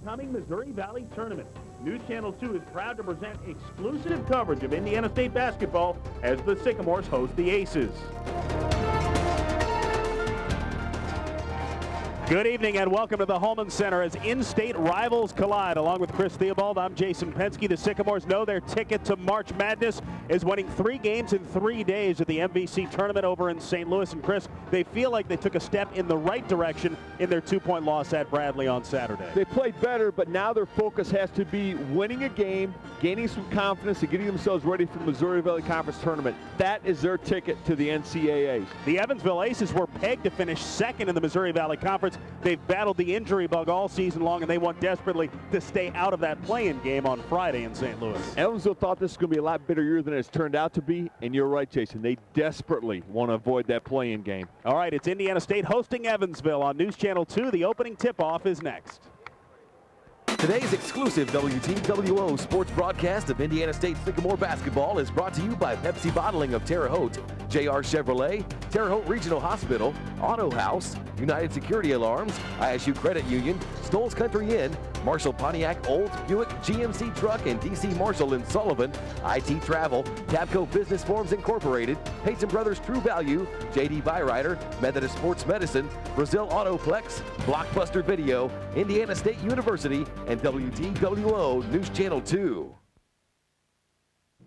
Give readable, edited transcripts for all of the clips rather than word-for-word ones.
upcoming Missouri Valley Tournament. News Channel 2 is proud to present exclusive coverage of Indiana State basketball as the Sycamores host the Aces. Good evening and welcome to the Holman Center as in-state rivals collide. Along with Chris Theobald, I'm Jason Penske. The Sycamores know their ticket to March Madness is winning 3 games in 3 days at the MVC tournament over in St. Louis. And Chris, they feel like they took a step in the right direction in their 2-point loss at Bradley on Saturday. They played better, but now their focus has to be winning a game, gaining some confidence, and getting themselves ready for the Missouri Valley Conference tournament. That is their ticket to the NCAAs. The Evansville Aces were pegged to finish second in the Missouri Valley Conference. They've battled the injury bug all season long, and they want desperately to stay out of that play-in game on Friday in St. Louis. Evansville thought this was going to be a lot better year than it's turned out to be, and you're right, Jason. They desperately want to avoid that play-in game. All right, it's Indiana State hosting Evansville on News Channel 2. The opening tip-off is next. Today's exclusive WTWO sports broadcast of Indiana State Sycamore basketball is brought to you by Pepsi Bottling of Terre Haute, JR Chevrolet, Terre Haute Regional Hospital, Auto House, United Security Alarms, ISU Credit Union, Stoles Country Inn, Marshall Pontiac, Olds, Buick, GMC Truck, and DC Marshall in Sullivan, IT Travel, Tabco Business Forms Incorporated, Payson Brothers True Value, JD Byrider, Methodist Sports Medicine, Brazil Autoplex, Blockbuster Video, Indiana State University, and WTWO News Channel 2.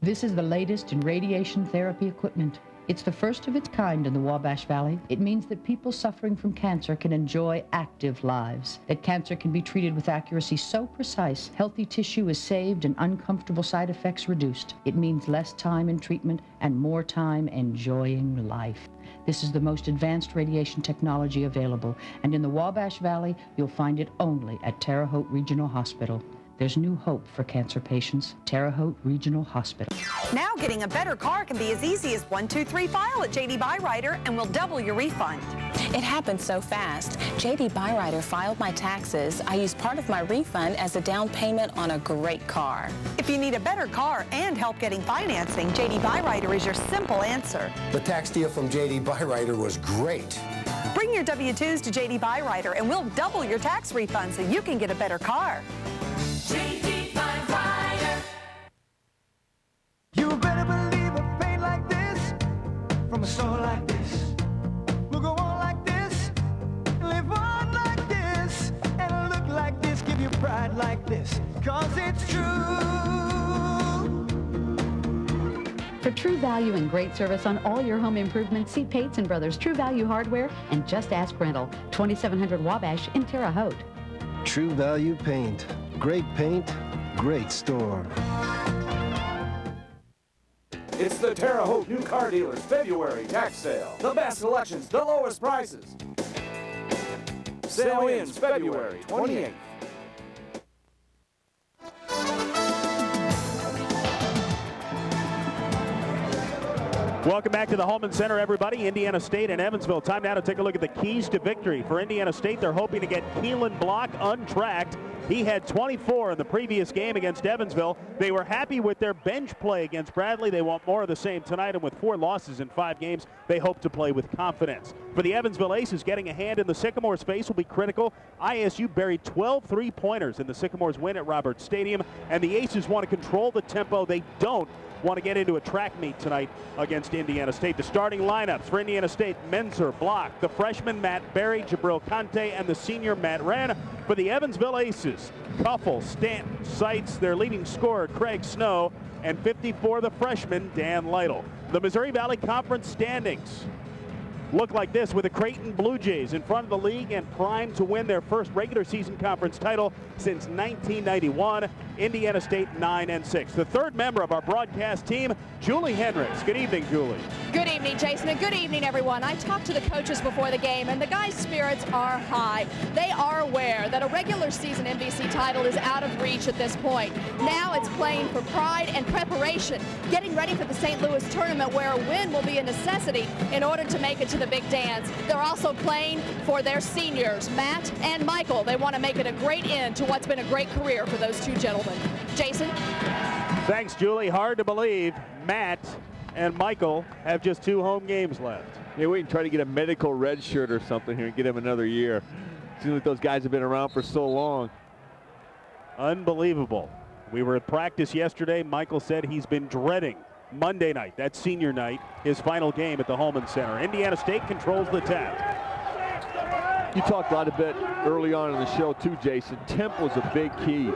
This is the latest in radiation therapy equipment. It's the first of its kind in the Wabash Valley. It means that people suffering from cancer can enjoy active lives, that cancer can be treated with accuracy so precise, healthy tissue is saved and uncomfortable side effects reduced. It means less time in treatment and more time enjoying life. This is the most advanced radiation technology available, and in the Wabash Valley, you'll find it only at Terre Haute Regional Hospital. There's new hope for cancer patients. Terre Haute Regional Hospital. Now getting a better car can be as easy as 1, 2, 3 file at JD Byrider and we'll double your refund. It happened so fast. JD Byrider filed my taxes. I used part of my refund as a down payment on a great car. If you need a better car and help getting financing, JD Byrider is your simple answer. The tax deal from JD Byrider was great. Bring your W-2s to JD Byrider and we'll double your tax refund so you can get a better car. JD Byrider. You better believe a paint like this from a store like this will go on like this, live on like this, and look like this, give you pride like this, 'cause it's true. For true value and great service on all your home improvements, see Payson Brothers True Value Hardware and Just Ask Rental, 2700 Wabash in Terre Haute. True Value Paint. Great paint, great store. It's the Terre Haute New Car Dealers February tax sale. The best selections, the lowest prices. Sale ends February 28th. Welcome back to the Holman Center, everybody. Indiana State and Evansville. Time now to take a look at the keys to victory. For Indiana State, they're hoping to get Keelan Block untracked. He had 24 in the previous game against Evansville. They were happy with their bench play against Bradley. They want more of the same tonight, and with 4 losses in 5 games, they hope to play with confidence. For the Evansville Aces, getting a hand in the Sycamores' face will be critical. ISU buried 12 three-pointers in the Sycamores' win at Roberts Stadium, and the Aces want to control the tempo. They don't want to get into a track meet tonight against Indiana State. The starting lineups for Indiana State: Menzer, Block, the freshman Matt Berry, Jabril Conte, and the senior Matt Wren. For the Evansville Aces, Kuffel, Stanton, Seitz, their leading scorer Craig Snow, and 54, the freshman Dan Lytle. The Missouri Valley Conference standings look like this, with the Creighton Blue Jays in front of the league and primed to win their first regular season conference title since 1991. Indiana State 9-6. The third member of our broadcast team, Julie Henricks. Good evening, Julie. Good evening, Jason, and good evening, everyone. I talked to the coaches before the game, and the guys' spirits are high. They are aware that a regular season MVC title is out of reach at this point. Now it's playing for pride and preparation, getting ready for the St. Louis tournament, where a win will be a necessity in order to make it to the big dance. They're also playing for their seniors, Matt and Michael. They want to make it a great end to what's been a great career for those two gentlemen. Jason? Thanks, Julie. Hard to believe Matt and Michael have just 2 home games left. Yeah, we can try to get a medical red shirt or something here and get him another year. Seems like those guys have been around for so long. Unbelievable. We were at practice yesterday. Michael said he's been dreading Monday night, that senior night, his final game at the Holman Center. Indiana State controls the tap. You talked about it a bit early on in the show too, Jason. Tempo is a big key.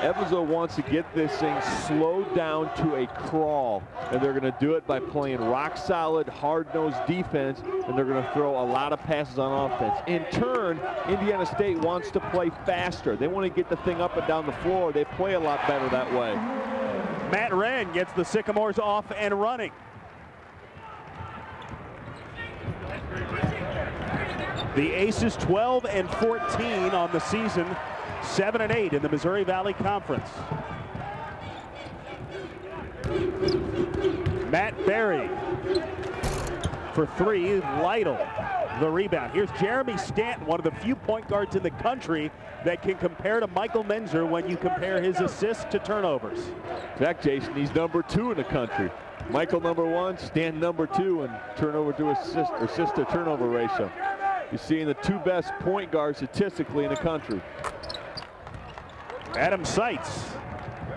Evansville wants to get this thing slowed down to a crawl, and they're going to do it by playing rock solid, hard-nosed defense, and they're going to throw a lot of passes on offense. In turn, Indiana State wants to play faster. They want to get the thing up and down the floor. They play a lot better that way. Matt Wren gets the Sycamores off and running. The Aces 12 and 14 on the season, 7 and 8 in the Missouri Valley Conference. Matt Berry for three. Lytle the rebound. Here's Jeremy Stanton, one of the few point guards in the country that can compare to Michael Menzer when you compare his assists to turnovers. In fact, Jason, he's number 2 in the country. Michael number 1, Stanton number 2, and turnover to assist to turnover ratio. You're seeing the 2 best point guards statistically in the country. Adam Seitz.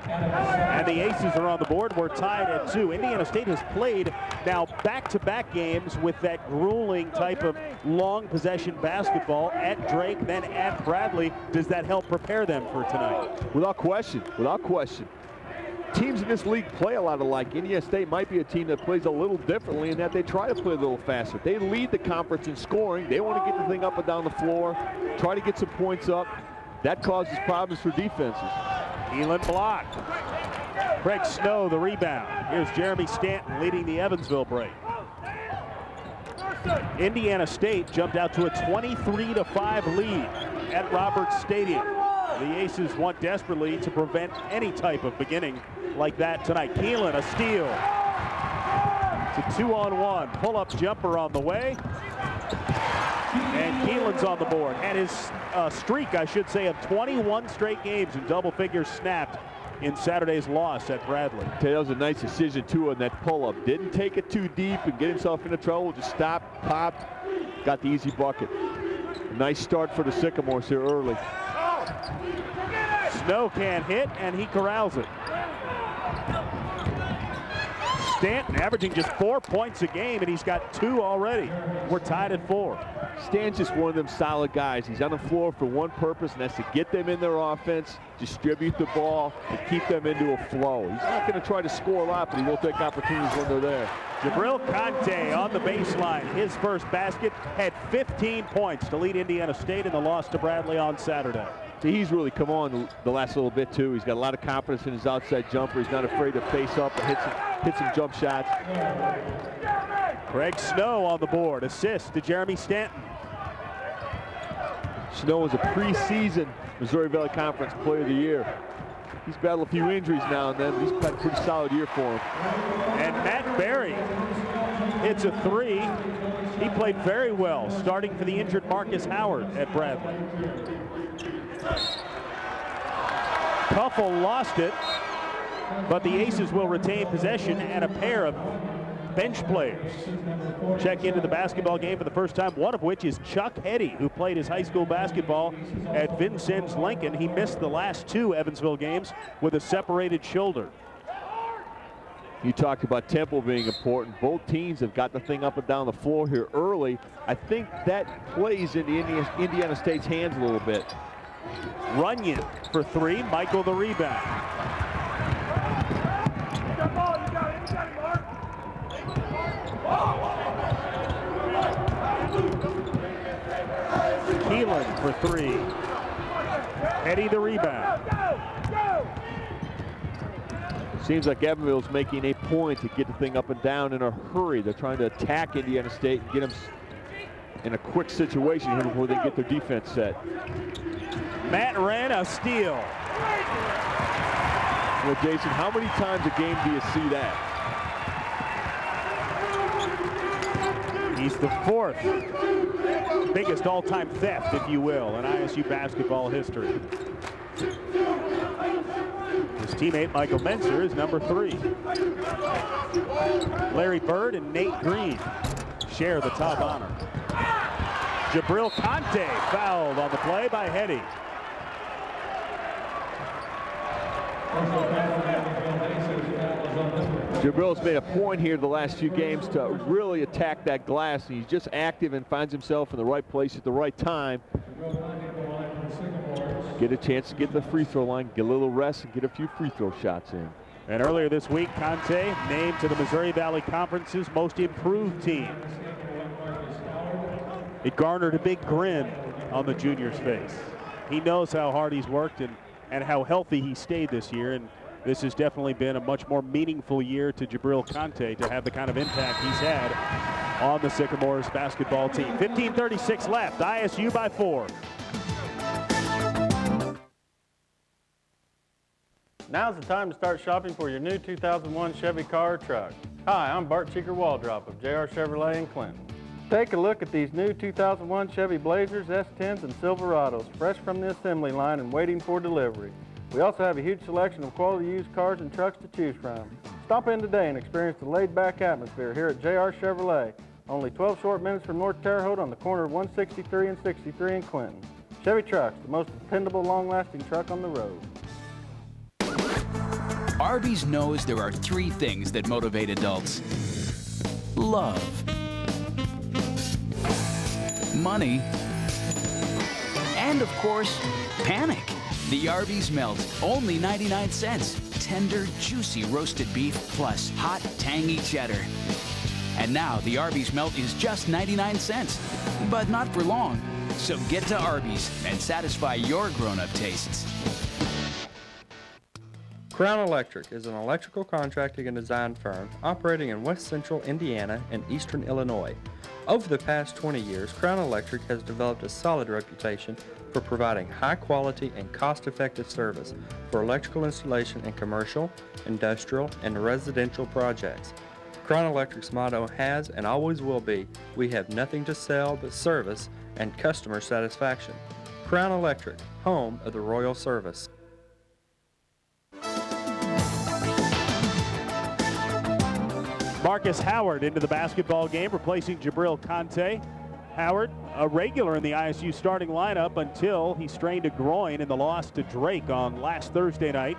And the Aces are on the board. We're tied at 2. Indiana State has played now back-to-back games with that grueling type of long possession basketball at Drake, then at Bradley. Does that help prepare them for tonight? Without question, without question. Teams in this league play a lot alike. Indiana State might be a team that plays a little differently in that they try to play a little faster. They lead the conference in scoring. They want to get the thing up and down the floor, try to get some points up. That causes problems for defenses. Keelan block. Craig Snow the rebound. Here's Jeremy Stanton leading the Evansville break. Indiana State jumped out to a 23-5 lead at Roberts Stadium. The Aces want desperately to prevent any type of beginning like that tonight. Keelan, a steal. It's a 2-on-1. Pull-up jumper on the way. And Keelan's on the board. And his streak, I should say, of 21 straight games in double figures snapped in Saturday's loss at Bradley. That was a nice decision, too, on that pull-up. Didn't take it too deep and get himself into trouble. Just stopped, popped, got the easy bucket. Nice start for the Sycamores here early. Snow can't hit, and he corrals it. Stanton averaging just 4 points a game, and he's got 2 already. We're tied at 4. Stan's just one of them solid guys. He's on the floor for one purpose, and that's to get them in their offense, distribute the ball, and keep them into a flow. He's not going to try to score a lot, but he will take opportunities when they're there. Jabril Conte on the baseline. His first basket had 15 points to lead Indiana State in the loss to Bradley on Saturday. He's really come on the last little bit, too. He's got a lot of confidence in his outside jumper. He's not afraid to face up and hit some jump shots. Craig Snow on the board. Assist to Jeremy Stanton. Snow is a preseason Missouri Valley Conference Player of the Year. He's battled a few injuries now and then. He's had a pretty solid year for him. And Matt Berry hits a 3. He played very well, starting for the injured Marcus Howard at Bradley. Kuffel lost it, but the Aces will retain possession, and a pair of bench players check into the basketball game for the first time, one of which is Chuck Eddy, who played his high school basketball at Vincennes Lincoln. He missed the last 2 Evansville games with a separated shoulder. You talked about tempo being important. Both teams have got the thing up and down the floor here early. I think that plays into Indiana State's hands a little bit. Runyon for 3, Michael the rebound. Keelan for 3. Eddy the rebound. Seems like Evansville's making a point to get the thing up and down in a hurry. They're trying to attack Indiana State and get them in a quick situation here before they get their defense set. Matt Wren, a steal. Well, Jason, how many times a game do you see that? He's the 4th biggest all-time theft, if you will, in ISU basketball history. His teammate Michael Menzer is number 3. Larry Bird and Nate Green share the top honor. Jabril Conte fouled on the play by Heddy. Jabril's made a point here the last few games to really attack that glass. He's just active and finds himself in the right place at the right time. Get a chance to get the free throw line, get a little rest, and get a few free throw shots in. And earlier this week, Conte named to the Missouri Valley Conference's most improved team. It garnered a big grin on the junior's face. He knows how hard he's worked and how healthy he stayed this year, and this has definitely been a much more meaningful year to Jabril Conte to have the kind of impact he's had on the Sycamores basketball team. 15:36 left, ISU by 4. Now's the time to start shopping for your new 2001 Chevy car or truck. Hi, I'm Bart Cheeker-Waldrop of JR Chevrolet in Clinton. Take a look at these new 2001 Chevy Blazers, S10s, and Silverados, fresh from the assembly line and waiting for delivery. We also have a huge selection of quality used cars and trucks to choose from. Stop in today and experience the laid-back atmosphere here at JR Chevrolet, only 12 short minutes from North Terre Haute on the corner of 163 and 63 in Clinton. Chevy Trucks, the most dependable, long-lasting truck on the road. Arby's knows there are 3 things that motivate adults: love, money, and of course, panic. The Arby's Melt, only 99 cents. Tender, juicy roasted beef plus hot, tangy cheddar. And now the Arby's Melt is just 99 cents, but not for long. So get to Arby's and satisfy your grown-up tastes. Crown Electric is an electrical contracting and design firm operating in West Central Indiana and Eastern Illinois. Over the past 20 years, Crown Electric has developed a solid reputation for providing high-quality and cost-effective service for electrical installation in commercial, industrial, and residential projects. Crown Electric's motto has and always will be, "We have nothing to sell but service and customer satisfaction." Crown Electric, home of the Royal Service. Marcus Howard into the basketball game, replacing Jabril Conte. Howard, a regular in the ISU starting lineup until he strained a groin in the loss to Drake on last Thursday night.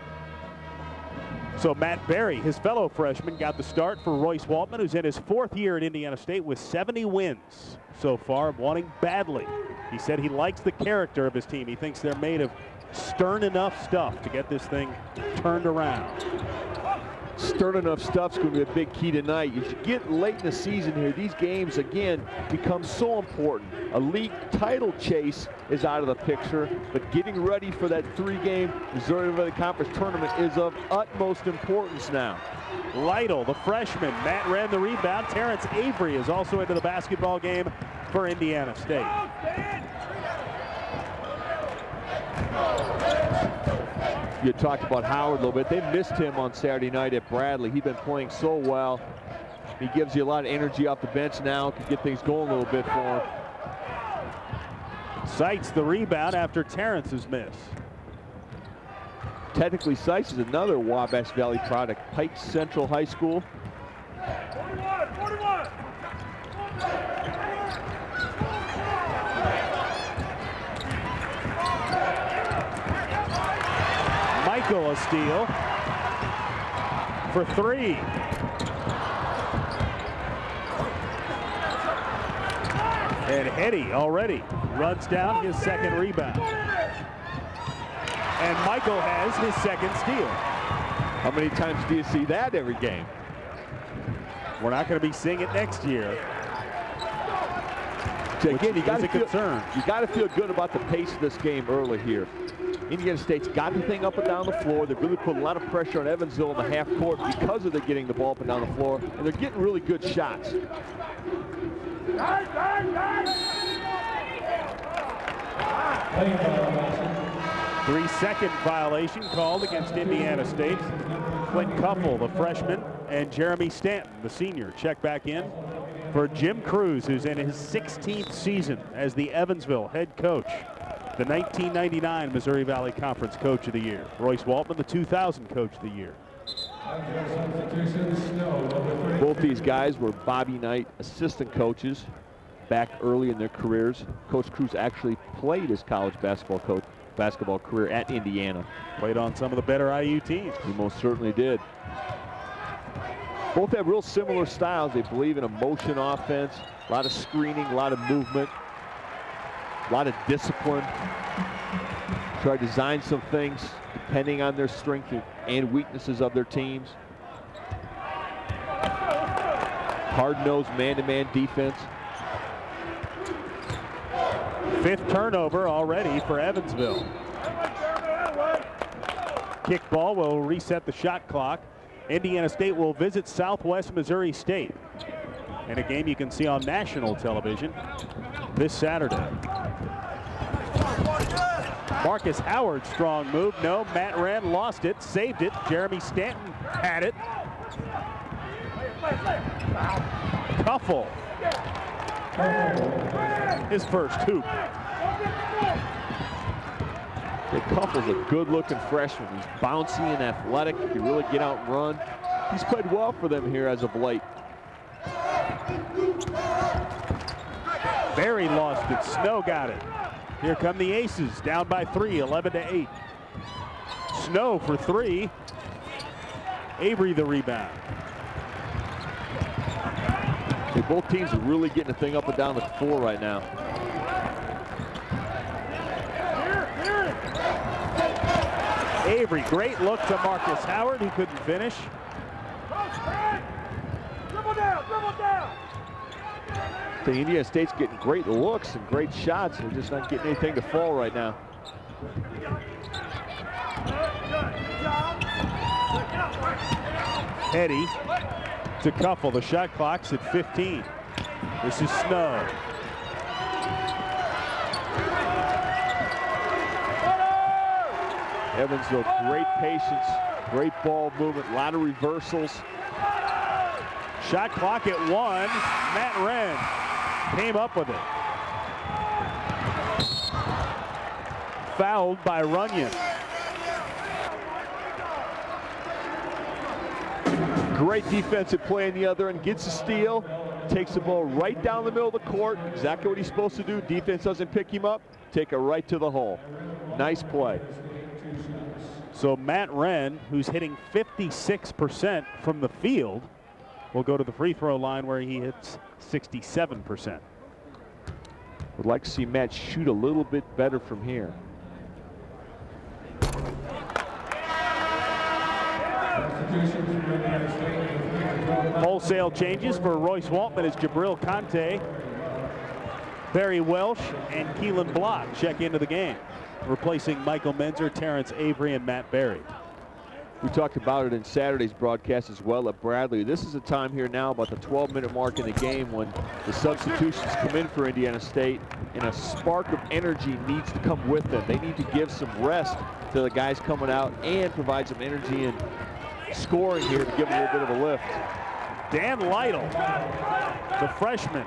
So Matt Berry, his fellow freshman, got the start for Royce Waltman, who's in his 4th year at Indiana State with 70 wins so far, wanting badly. He said he likes the character of his team. He thinks they're made of stern enough stuff to get this thing turned around. Stern enough stuff's going to be a big key tonight. As you get late in the season here, these games, again, become so important. A league title chase is out of the picture, but getting ready for that 3-game Missouri Valley Conference tournament is of utmost importance now. Lytle, the freshman. Matt ran the rebound. Terrence Avery is also into the basketball game for Indiana State. You talked about Howard a little bit. They missed him on Saturday night at Bradley. He's been playing so well. He gives you a lot of energy off the bench now. Can get things going a little bit for him. Seitz the rebound after Terrence's miss. Technically, Seitz is another Wabash Valley product. Pikes Central High School. 41. Michael a steal for 3. And Eddie already runs down his 2nd rebound. And Michael has his 2nd steal. How many times do you see that every game? We're not going to be seeing it next year. So again, you got to feel good about the pace of this game early here. Indiana State's got the thing up and down the floor. They've really put a lot of pressure on Evansville in the half court because of their getting the ball up and down the floor, and they're getting really good shots. 3-second violation called against Indiana State. Clint Cuffle, the freshman, and Jeremy Stanton, the senior, check back in for Jim Cruz, who's in his 16th season as the Evansville head coach. The 1999 Missouri Valley Conference Coach of the Year. Royce Waltman, the 2000 Coach of the Year. Both these guys were Bobby Knight assistant coaches back early in their careers. Coach Cruz actually played as college basketball coach basketball career at Indiana. Played on some of the better IU teams. He most certainly did. Both have real similar styles. They believe in a motion offense, a lot of screening, a lot of movement, a lot of discipline. Try to design some things depending on their strengths and weaknesses of their teams. Hard-nosed man-to-man defense. 5th turnover already for Evansville. Kickball will reset the shot clock. Indiana State will visit Southwest Missouri State in a game you can see on national television this Saturday. Marcus Howard, strong move. No, Matt Wren lost it, saved it. Jeremy Stanton had it. Cuffle. His first hoop. Cuffle's a good-looking freshman. He's bouncy and athletic. He can really get out and run. He's played well for them here as of late. Barry lost it. Snow got it. Here come the Aces, down by 3, 11-8. Snow for 3. Avery the rebound. Both teams are really getting the thing up and down the floor right now. Avery, great look to Marcus Howard, who couldn't finish. Dribble down. The Indiana State's getting great looks and great shots. They're just not getting anything to fall right now. Hetty to Cuffle. The shot clock's at 15. This is Snow. Evansville, great patience, great ball movement, a lot of reversals. Shot clock at 1. Matt Wren came up with it. Fouled by Runyon. Great defensive play in the other end, gets a steal, takes the ball right down the middle of the court, exactly what he's supposed to do. Defense doesn't pick him up, take it right to the hole. Nice play. So Matt Wren, who's hitting 56% from the field, will go to the free throw line where he hits 67%. Would like to see Matt shoot a little bit better from here. Wholesale changes for Royce Waltman as Jabril Conte, Barry Welsh, and Keelan Block check into the game, replacing Michael Menzer, Terrence Avery, and Matt Barry. We talked about it in Saturday's broadcast as well at Bradley. This is a time here now about the 12-minute mark in the game when the substitutions come in for Indiana State and a spark of energy needs to come with them. They need to give some rest to the guys coming out and provide some energy and scoring here to give them a little bit of a lift. Dan Lytle, the freshman.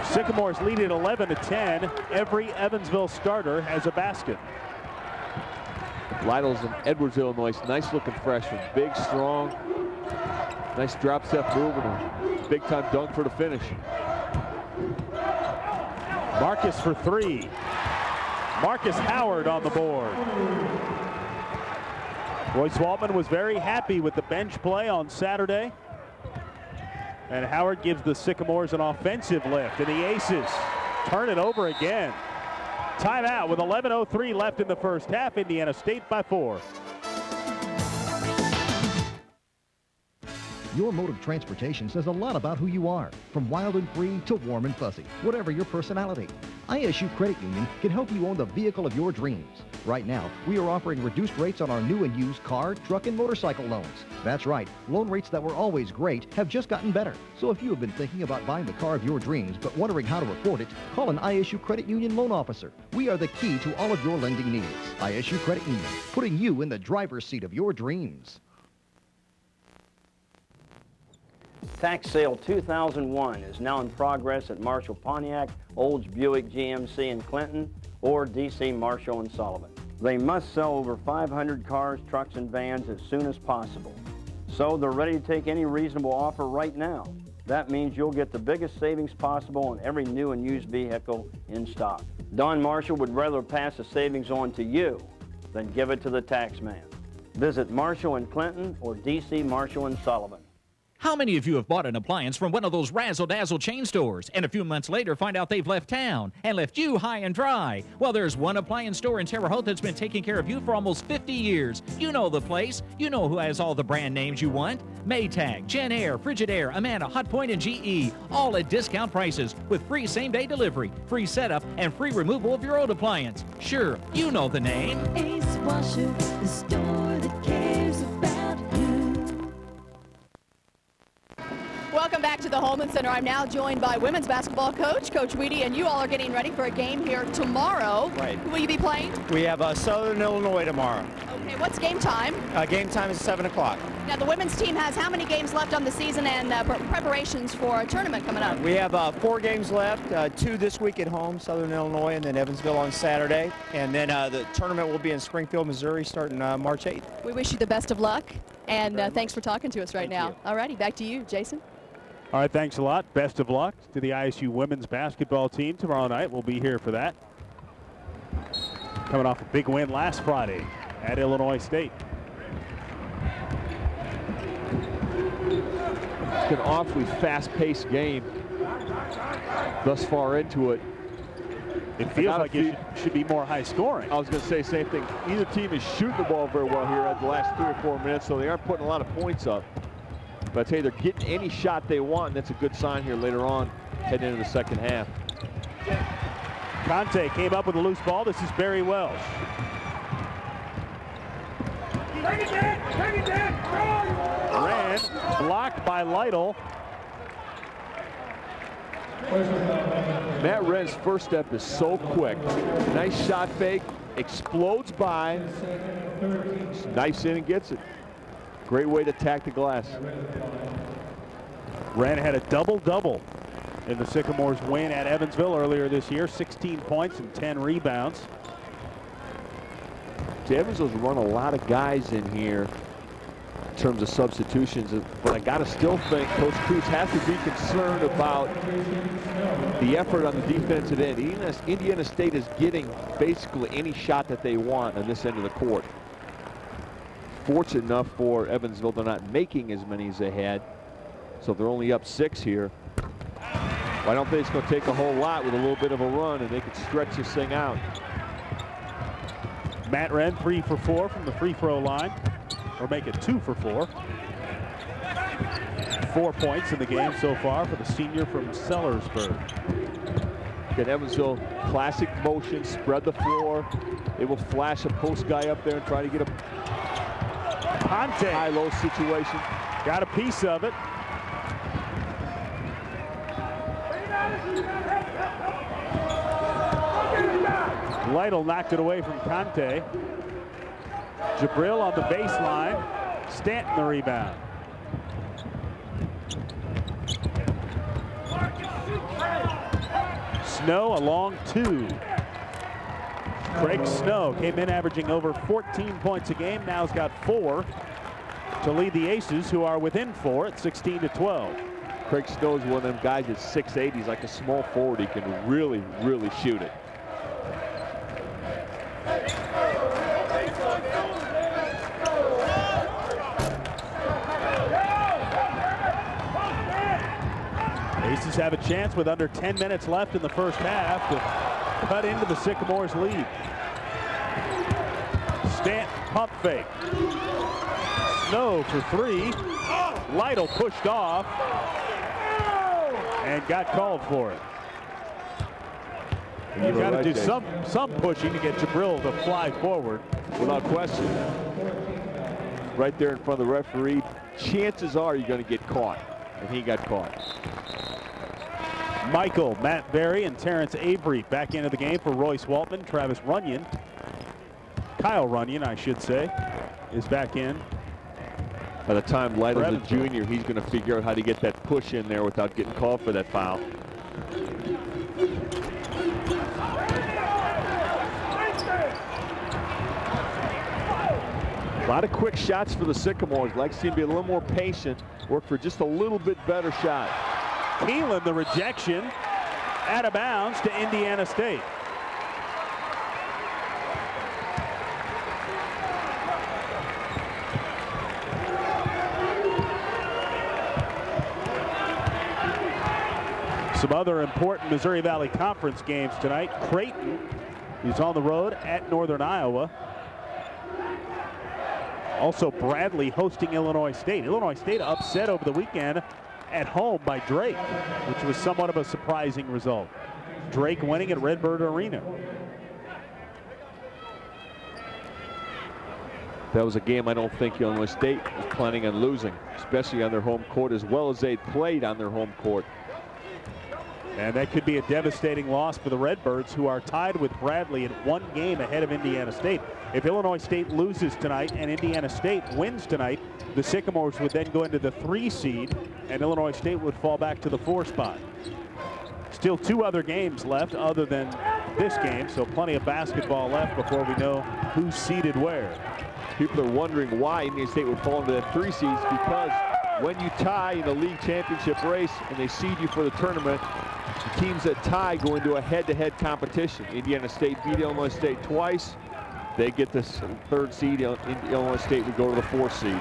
Sycamores lead at 11-10. Every Evansville starter has a basket. Lytle's in Edwards, Illinois. Nice looking freshman. Big, strong. Nice drop step move and a big time dunk for the finish. Marcus for 3. Marcus Howard on the board. Royce Waltman was very happy with the bench play on Saturday. And Howard gives the Sycamores an offensive lift, and the Aces turn it over again. Timeout with 11:03 left in the first half. Indiana State by 4. Your mode of transportation says a lot about who you are, from wild and free to warm and fuzzy, whatever your personality. ISU Credit Union can help you own the vehicle of your dreams. Right now, we are offering reduced rates on our new and used car, truck, and motorcycle loans. That's right, loan rates that were always great have just gotten better. So if you have been thinking about buying the car of your dreams but wondering how to afford it, call an ISU Credit Union loan officer. We are the key to all of your lending needs. ISU Credit Union, putting you in the driver's seat of your dreams. Tax sale 2001 is now in progress at Marshall Pontiac, Olds Buick GMC in Clinton, or DC Marshall and Sullivan. They must sell over 500 cars, trucks, and vans as soon as possible. So they're ready to take any reasonable offer right now. That means you'll get the biggest savings possible on every new and used vehicle in stock. Don Marshall would rather pass the savings on to you than give it to the tax man. Visit Marshall and Clinton or DC Marshall and Sullivan. How many of you have bought an appliance from one of those razzle-dazzle chain stores and a few months later find out they've left town and left you high and dry? Well, there's one appliance store in Terre Haute that's been taking care of you for almost 50 years. You know the place. You know who has all the brand names you want. Maytag, Genair, Frigidaire, Amana, Hotpoint, and GE. All at discount prices with free same-day delivery, free setup, and free removal of your old appliance. Sure, you know the name. Ace Washer, the store that cares about you. Welcome back to the Holman Center. I'm now joined by women's basketball coach, Coach Weedy, and you all are getting ready for a game here tomorrow. Right. Who will you be playing? We have Southern Illinois tomorrow. Okay, what's game time? Game time is 7 o'clock. Now, the women's team has how many games left on the season and preparations for a tournament coming up? We have 4 games left, 2 this week at home, Southern Illinois, and then Evansville on Saturday. And then the tournament will be in Springfield, Missouri, starting March 8th. We wish you the best of luck, and thanks for talking to us right now. All righty, back to you, Jason. All right, thanks a lot. Best of luck to the ISU women's basketball team tomorrow night. We'll be here for that. Coming off a big win last Friday at Illinois State. It's been an awfully fast-paced game thus far into it. It feels like it should be more high scoring. I was going to say the same thing. Either team is shooting the ball very well here at the last 3 or 4 minutes, so they aren't putting a lot of points up. But I tell you, they're getting any shot they want, and that's a good sign here later on, heading into the second half. Conte came up with a loose ball. This is Barry Welsh. Ran, blocked by Lytle. Matt Wren's first step is so quick. Nice shot fake, explodes by, knifes in and gets it. Great way to attack the glass. Wren had a double-double in the Sycamores' win at Evansville earlier this year. 16 points and 10 rebounds. Evansville's run a lot of guys in here in terms of substitutions, but I gotta still think Coach Cruz has to be concerned about the effort on the defensive end. Indiana State is getting basically any shot that they want on this end of the court. Fortunate enough for Evansville, they're not making as many as they had, so they're only up 6 here. I don't think it's going to take a whole lot with a little bit of a run, and they could stretch this thing out. Matt Wren 3 for 4 from the free throw line, or make it 2 for 4. 4 points in the game so far for the senior from Sellersburg. Get Evansville classic motion, spread the floor. They will flash a post guy up there and try to get a Conte. high-low situation. Got a piece of it. Lytle knocked it away from Conte. Jabril on the baseline. Stanton the rebound. Snow a long 2. Craig Snow came in averaging over 14 points a game. Now he's got 4 to lead the Aces, who are within 4 at 16-12. Craig Snow is one of them guys at 6'8". He's like a small forward. He can really, really shoot it. Aces have a chance with under 10 minutes left in the first half to cut into the Sycamores' lead. Stanton pump fake. Snow for 3. Lytle pushed off and got called for it. You've got to do some pushing to get Jabril to fly forward. Without question. Right there in front of the referee. Chances are you're going to get caught. And he got caught. Michael, Matt Berry, and Terrence Avery back into the game for Royce Waltman. Travis Runyon, Kyle Runyon, I should say, is back in. By the time Lytle's a junior, he's going to figure out how to get that push in there without getting called for that foul. A lot of quick shots for the Sycamores. Like to see him be a little more patient, work for just a little bit better shot. Keelan, the rejection, out of bounds to Indiana State. Some other important Missouri Valley Conference games tonight. Creighton is on the road at Northern Iowa. Also Bradley hosting Illinois State. Illinois State upset over the weekend at home by Drake, which was somewhat of a surprising result. Drake winning at Redbird Arena. That was a game I don't think Illinois State was planning on losing, especially on their home court, as well as they played on their home court. And that could be a devastating loss for the Redbirds, who are tied with Bradley at 1 game ahead of Indiana State. If Illinois State loses tonight and Indiana State wins tonight, the Sycamores would then go into the 3 seed, and Illinois State would fall back to the 4 spot. Still 2 other games left other than this game, so plenty of basketball left before we know who's seeded where. People are wondering why Indiana State would fall into that 3 seeds, because when you tie in the league championship race and they seed you for the tournament, the teams that tie go into a head-to-head competition. Indiana State beat Illinois State twice. They get this 3rd seed. Illinois State would go to the 4th seed.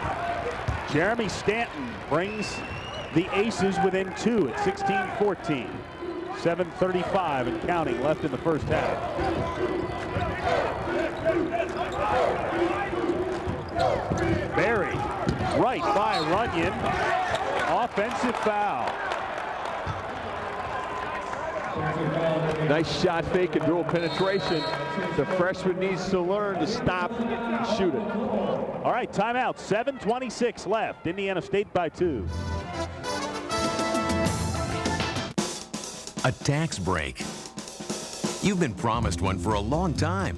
Jeremy Stanton brings the Aces within 2 at 16-14. 7:35 and counting left in the first half. Berry, right by Runyon. Offensive foul. Nice shot fake and dribble penetration. The freshman needs to learn to stop and shoot it. All right, timeout. 7:26 left. Indiana State by 2. A tax break. You've been promised one for a long time,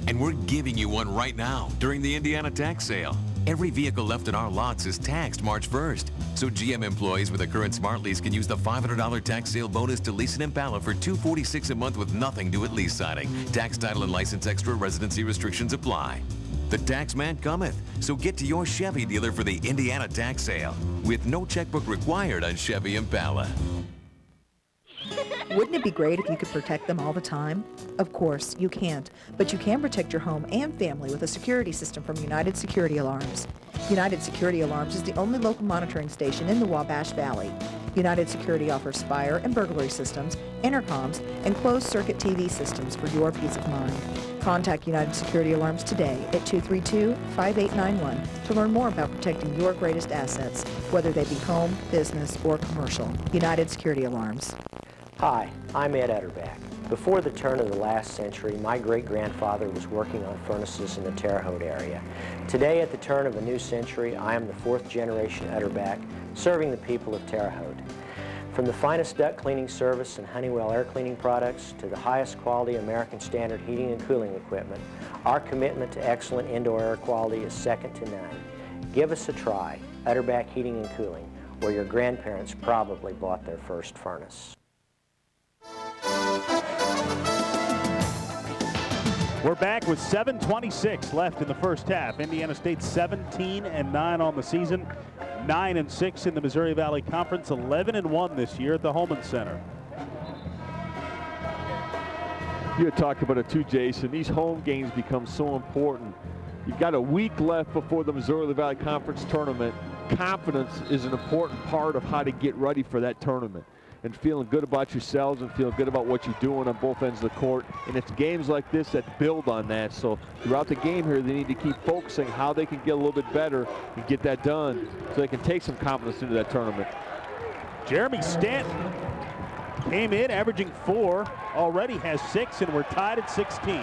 and we're giving you one right now during the Indiana tax sale. Every vehicle left in our lots is taxed March 1st. So GM employees with a current Smart Lease can use the $500 tax sale bonus to lease an Impala for $246 a month with nothing due at lease signing. Tax, title, and license extra residency restrictions apply. The tax man cometh. So get to your Chevy dealer for the Indiana tax sale with no checkbook required on Chevy Impala. Wouldn't it be great if you could protect them all the time? Of course, you can't, but you can protect your home and family with a security system from United Security Alarms. United Security Alarms is the only local monitoring station in the Wabash Valley. United Security offers fire and burglary systems, intercoms, and closed-circuit TV systems for your peace of mind. Contact United Security Alarms today at 232-5891 to learn more about protecting your greatest assets, whether they be home, business, or commercial. United Security Alarms. Hi, I'm Ed Utterback. Before the turn of the last century, my great-grandfather was working on furnaces in the Terre Haute area. Today, at the turn of a new century, I am the 4th generation Utterback, serving the people of Terre Haute. From the finest duct cleaning service and Honeywell air cleaning products to the highest quality American standard heating and cooling equipment, our commitment to excellent indoor air quality is second to none. Give us a try, Utterback Heating and Cooling, where your grandparents probably bought their first furnace. We're back with 7:26 left in the first half. Indiana State 17-9 on the season, 9-6 in the Missouri Valley Conference, 11-1 this year at the Holman Center. You had talked about it too, Jason. These home games become so important. You've got a week left before the Missouri Valley Conference tournament. Confidence is an important part of how to get ready for that tournament. And feeling good about yourselves and feeling good about what you're doing on both ends of the court. And it's games like this that build on that. So throughout the game here, they need to keep focusing how they can get a little bit better and get that done so they can take some confidence into that tournament. Jeremy Stanton came in averaging 4, already has 6, and we're tied at 16.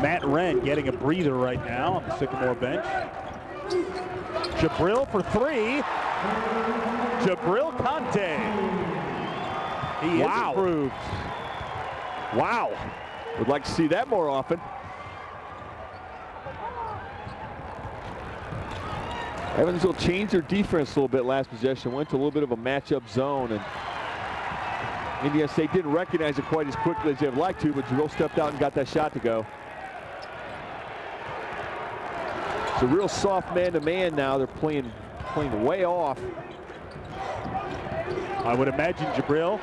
Matt Wren getting a breather right now on the Sycamore bench. Jabril for 3. Jabril Conte. He is improved. Wow. Would like to see that more often. Evansville changed their defense a little bit last possession, went to a little bit of a matchup zone, and Indiana State didn't recognize it quite as quickly as they'd like to, but Jabril stepped out and got that shot to go. It's a real soft man-to-man now. They're playing way off. I would imagine Jabril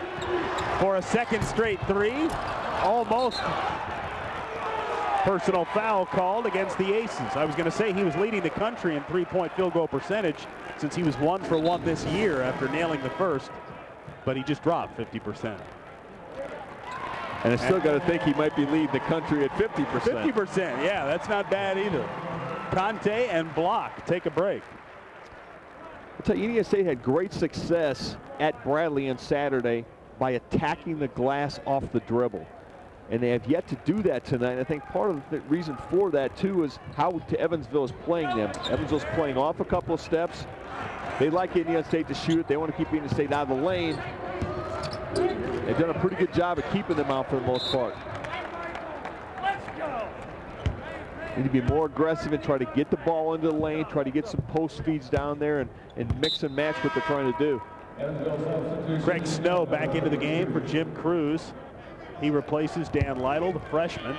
for a second straight three. Almost personal foul called against the Aces. I was going to say he was leading the country in three-point field goal percentage since he was 1 for 1 this year after nailing the first, but he just dropped 50%. And I still got to think he might be leading the country at 50%. 50%, yeah, that's not bad either. Conte and Block take a break. I'll tell you, Indiana State had great success at Bradley on Saturday by attacking the glass off the dribble. And they have yet to do that tonight. I think part of the reason for that, too, is how Evansville is playing them. Evansville's playing off a couple of steps. They like Indiana State to shoot it. They want to keep Indiana State out of the lane. They've done a pretty good job of keeping them out for the most part. Need to be more aggressive and try to get the ball into the lane, try to get some post feeds down there and mix and match what they're trying to do. Craig Snow back into the game for Jim Cruz. He replaces Dan Lytle, the freshman.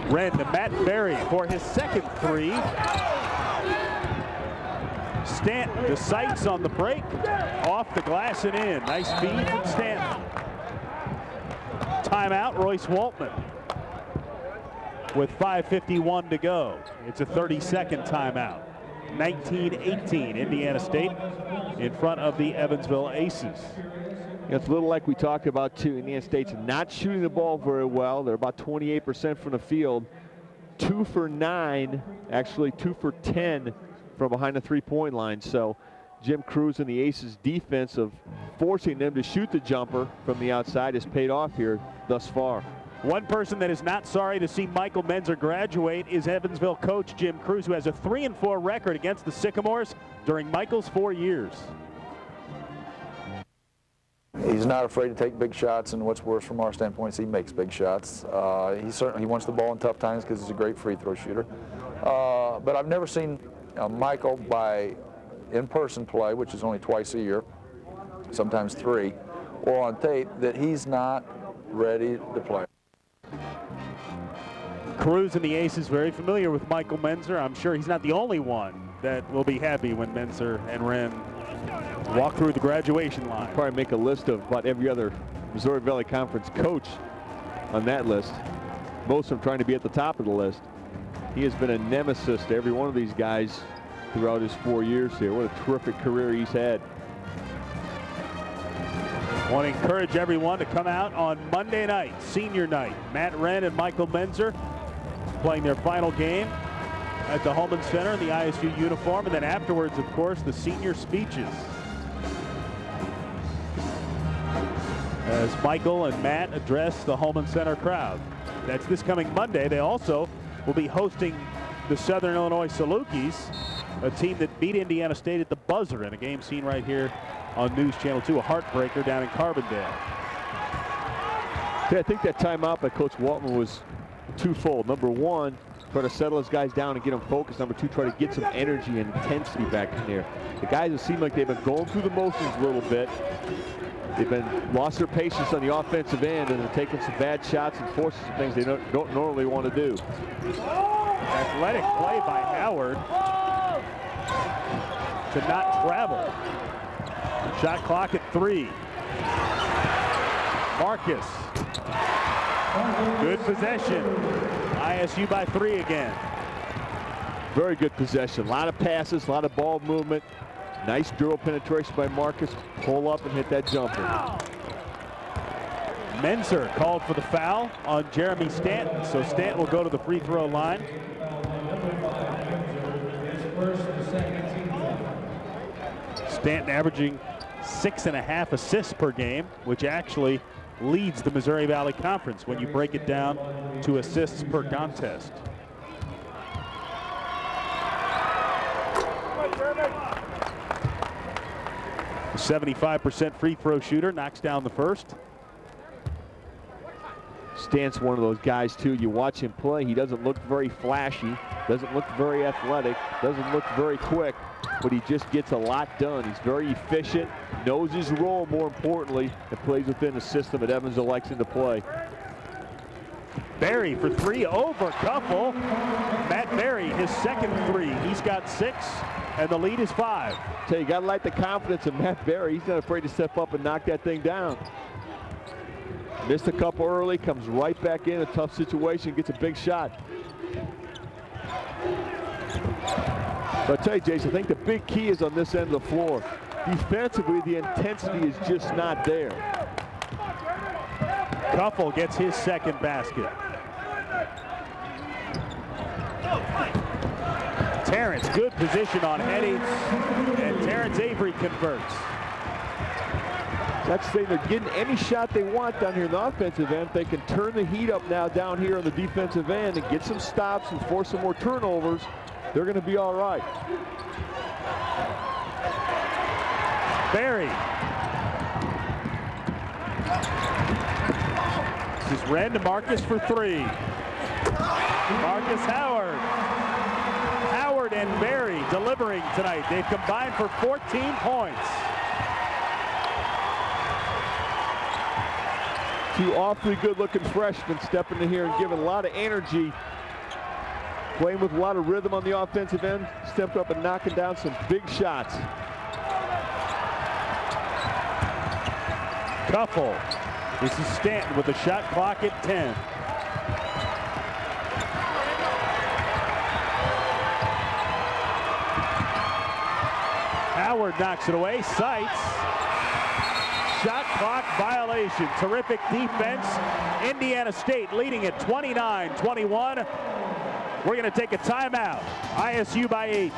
Wren to Matt Berry for his second three. Stanton to Seitz on the break. Off the glass and in. Nice feed from Stanton. Timeout, Royce Waltman. With 5:51 to go. It's a 30-second timeout. 19-18, Indiana State in front of the Evansville Aces. It's a little like we talked about, too. Indiana State's not shooting the ball very well. They're about 28% from the field. 2 for 9, actually 2 for 10 from behind the three-point line. So Jim Cruz and the Aces defense of forcing them to shoot the jumper from the outside has paid off here thus far. One person that is not sorry to see Michael Menzer graduate is Evansville coach Jim Cruz, who has a 3-4 record against the Sycamores during Michael's 4 years. He's not afraid to take big shots, and what's worse from our standpoint is he makes big shots. He wants the ball in tough times because he's a great free throw shooter. But I've never seen Michael by in-person play, which is only twice a year, sometimes 3, or on tape, that he's not ready to play. Cruz and the Aces very familiar with Michael Menzer. I'm sure he's not the only one that will be happy when Menzer and Wren walk through the graduation line. Probably make a list of about every other Missouri Valley Conference coach on that list. Most of them trying to be at the top of the list. He has been a nemesis to every one of these guys throughout his 4 years here. What a terrific career he's had. I want to encourage everyone to come out on Monday night, senior night. Matt Wren and Michael Menzer playing their final game at the Holman Center in the ISU uniform, and then afterwards, of course, the senior speeches. As Michael and Matt address the Holman Center crowd. That's this coming Monday. They also will be hosting the Southern Illinois Salukis, a team that beat Indiana State at the buzzer in a game seen right here on News Channel 2, a heartbreaker down in Carbondale. Yeah, I think that timeout by Coach Waltman was twofold. Number one, try to settle his guys down and get them focused. Number two, try to get some energy and intensity back in there. The guys have seemed like they've been going through the motions a little bit. They've been lost their patience on the offensive end, and they're taking some bad shots and forcing some things they don't normally want to do. Athletic play by Howard to not travel. Shot clock at 3. Marcus. Good possession. ISU by 3 again. Very good possession. A lot of passes, a lot of ball movement. Nice dribble penetration by Marcus. Pull up and hit that jumper. Menzer called for the foul on Jeremy Stanton, so Stanton will go to the free throw line. Stanton averaging 6.5 assists per game, which actually leads the Missouri Valley Conference when you break it down to assists per contest. The 75% free throw shooter knocks down the first. Stan's one of those guys, too. You watch him play. He doesn't look very flashy, doesn't look very athletic, doesn't look very quick, but he just gets a lot done. He's very efficient, knows his role more importantly, and plays within the system that Evansville likes him to play. Berry for three over Kuffel. Matt Berry, his second three. He's got 6, and the lead is 5. You got to like the confidence of Matt Berry. He's not afraid to step up and knock that thing down. Missed a couple early, comes right back in a tough situation, gets a big shot. But I tell you, Jason, I think the big key is on this end of the floor. Defensively, the intensity is just not there. Kuffel gets his second basket. Terrence, good position on Hetty, and Terrence Avery converts. That's the thing, they're getting any shot they want down here in the offensive end. They can turn the heat up now down here on the defensive end and get some stops and force some more turnovers. They're going to be all right. Berry. This is Ren to Marcus for three. Marcus Howard. Howard and Berry delivering tonight. They've combined for 14 points. Two awfully good-looking freshmen stepping in here and giving a lot of energy. Playing with a lot of rhythm on the offensive end. Stepped up and knocking down some big shots. Kuffel. This is Stanton with the shot clock at 10. Howard knocks it away. Sights. Shot clock violation. Terrific defense. Indiana State leading at 29-21. We're going to take a timeout. ISU by 8.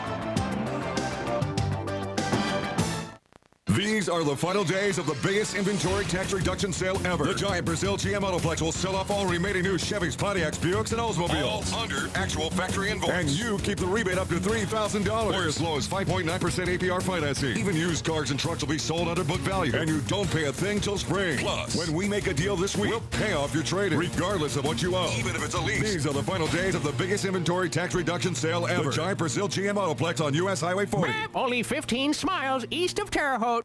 These are the final days of the biggest inventory tax reduction sale ever. The giant Brazil GM Autoplex will sell off all remaining new Chevys, Pontiacs, Buicks, and Oldsmobiles. All under actual factory invoice. And you keep the rebate up to $3,000. Or as low as 5.9% APR financing. Even used cars and trucks will be sold under book value. And you don't pay a thing till spring. Plus, when we make a deal this week, we'll pay off your trade-in, regardless of what you owe. Even if it's a lease. These are the final days of the biggest inventory tax reduction sale ever. The giant Brazil GM Autoplex on US Highway 40. Only 15 miles east of Terre Haute.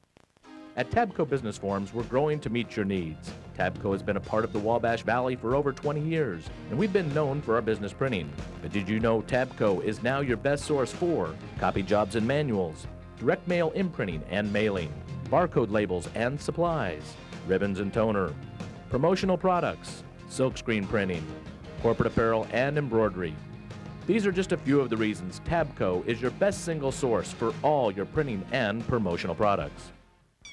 At Tabco Business Forums, we're growing to meet your needs. Tabco has been a part of the Wabash Valley for over 20 years, and we've been known for our business printing. But did you know Tabco is now your best source for copy jobs and manuals, direct mail imprinting and mailing, barcode labels and supplies, ribbons and toner, promotional products, silkscreen printing, corporate apparel and embroidery. These are just a few of the reasons Tabco is your best single source for all your printing and promotional products.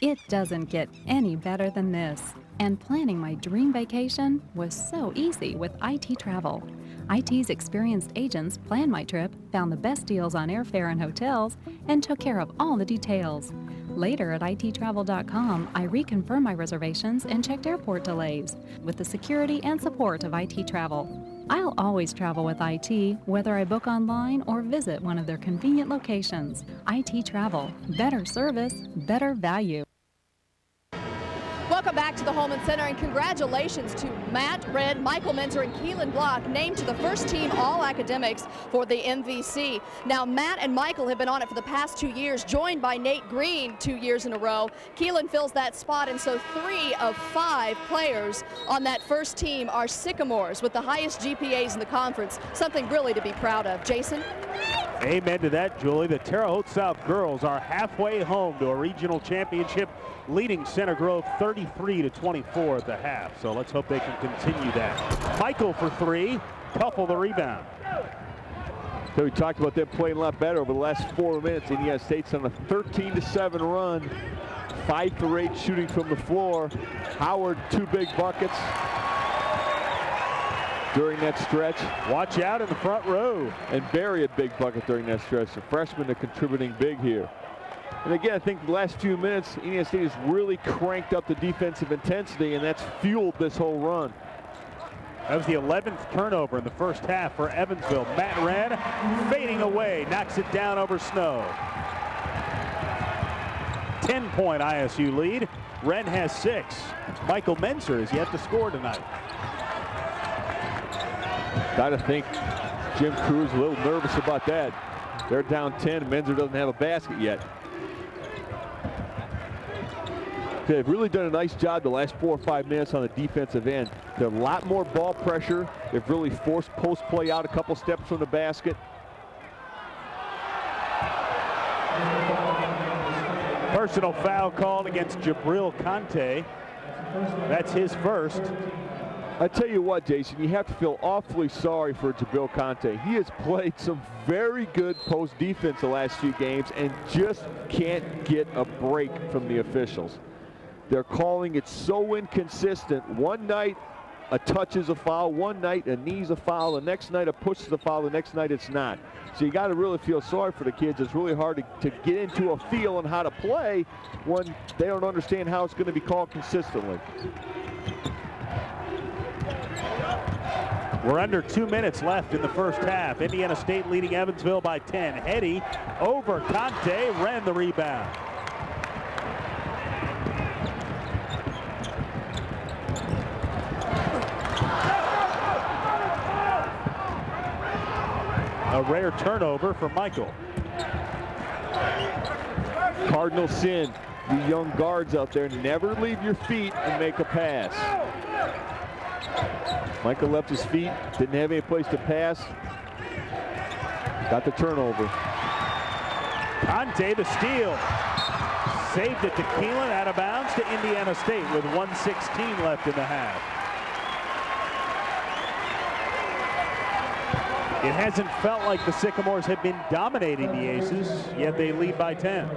It doesn't get any better than this. And planning my dream vacation was so easy with IT Travel. IT's experienced agents planned my trip, found the best deals on airfare and hotels, and took care of all the details. Later at ittravel.com, I reconfirmed my reservations and checked airport delays with the security and support of IT Travel. I'll always travel with IT, whether I book online or visit one of their convenient locations. IT Travel. Better service, better value. Welcome back to the Holman Center, and congratulations to Matt Red, Michael Menzer, and Keelan Block, named to the first team All-Academics for the MVC. Now, Matt and Michael have been on it for the past 2 years, joined by Nate Green 2 years in a row. Keelan fills that spot, and so 3 of 5 players on that first team are Sycamores with the highest GPAs in the conference, something really to be proud of. Jason? Amen to that, Julie. The Terre Haute South girls are halfway home to a regional championship, leading Center Grove 33-24 at the half. So let's hope they can continue that. Michael for 3, Kuffel the rebound. So we talked about them playing a lot better over the last 4 minutes. Indiana State's on a 13-7 run, 5 for 8 shooting from the floor. Howard, 2 big buckets during that stretch. Watch out in the front row. And Berry a big bucket during that stretch. The freshmen are contributing big here. And again, I think the last few minutes, Indiana State has really cranked up the defensive intensity, and that's fueled this whole run. That was the 11th turnover in the first half for Evansville. Matt Wren fading away, knocks it down over Snow. 10-point ISU lead. Wren has 6. Michael Menzer is yet to score tonight. Gotta think Jim Cruz a little nervous about that. They're down 10. Menzer doesn't have a basket yet. They've really done a nice job the last 4 or 5 minutes on the defensive end. They're a lot more ball pressure. They've really forced post play out a couple steps from the basket. Personal foul called against Jabril Conte. That's his first. I tell you what, Jason, you have to feel awfully sorry for Jabril Conte. He has played some very good post defense the last few games and just can't get a break from the officials. They're calling it so inconsistent. One night a touch is a foul, one night a knee's a foul, the next night a push is a foul, the next night it's not. So you got to really feel sorry for the kids. It's really hard to get into a feel on how to play when they don't understand how it's going to be called consistently. We're under 2 minutes left in the first half. Indiana State leading Evansville by 10. Hetty over Conte, ran the rebound. A rare turnover for Michael. Cardinal sin. You young guards out there, never leave your feet and make a pass. Michael left his feet, didn't have any place to pass. Got the turnover. Conte the steal. Saved it to Keelan, out of bounds to Indiana State with 1:16 left in the half. It hasn't felt like the Sycamores have been dominating the Aces, yet they lead by 10.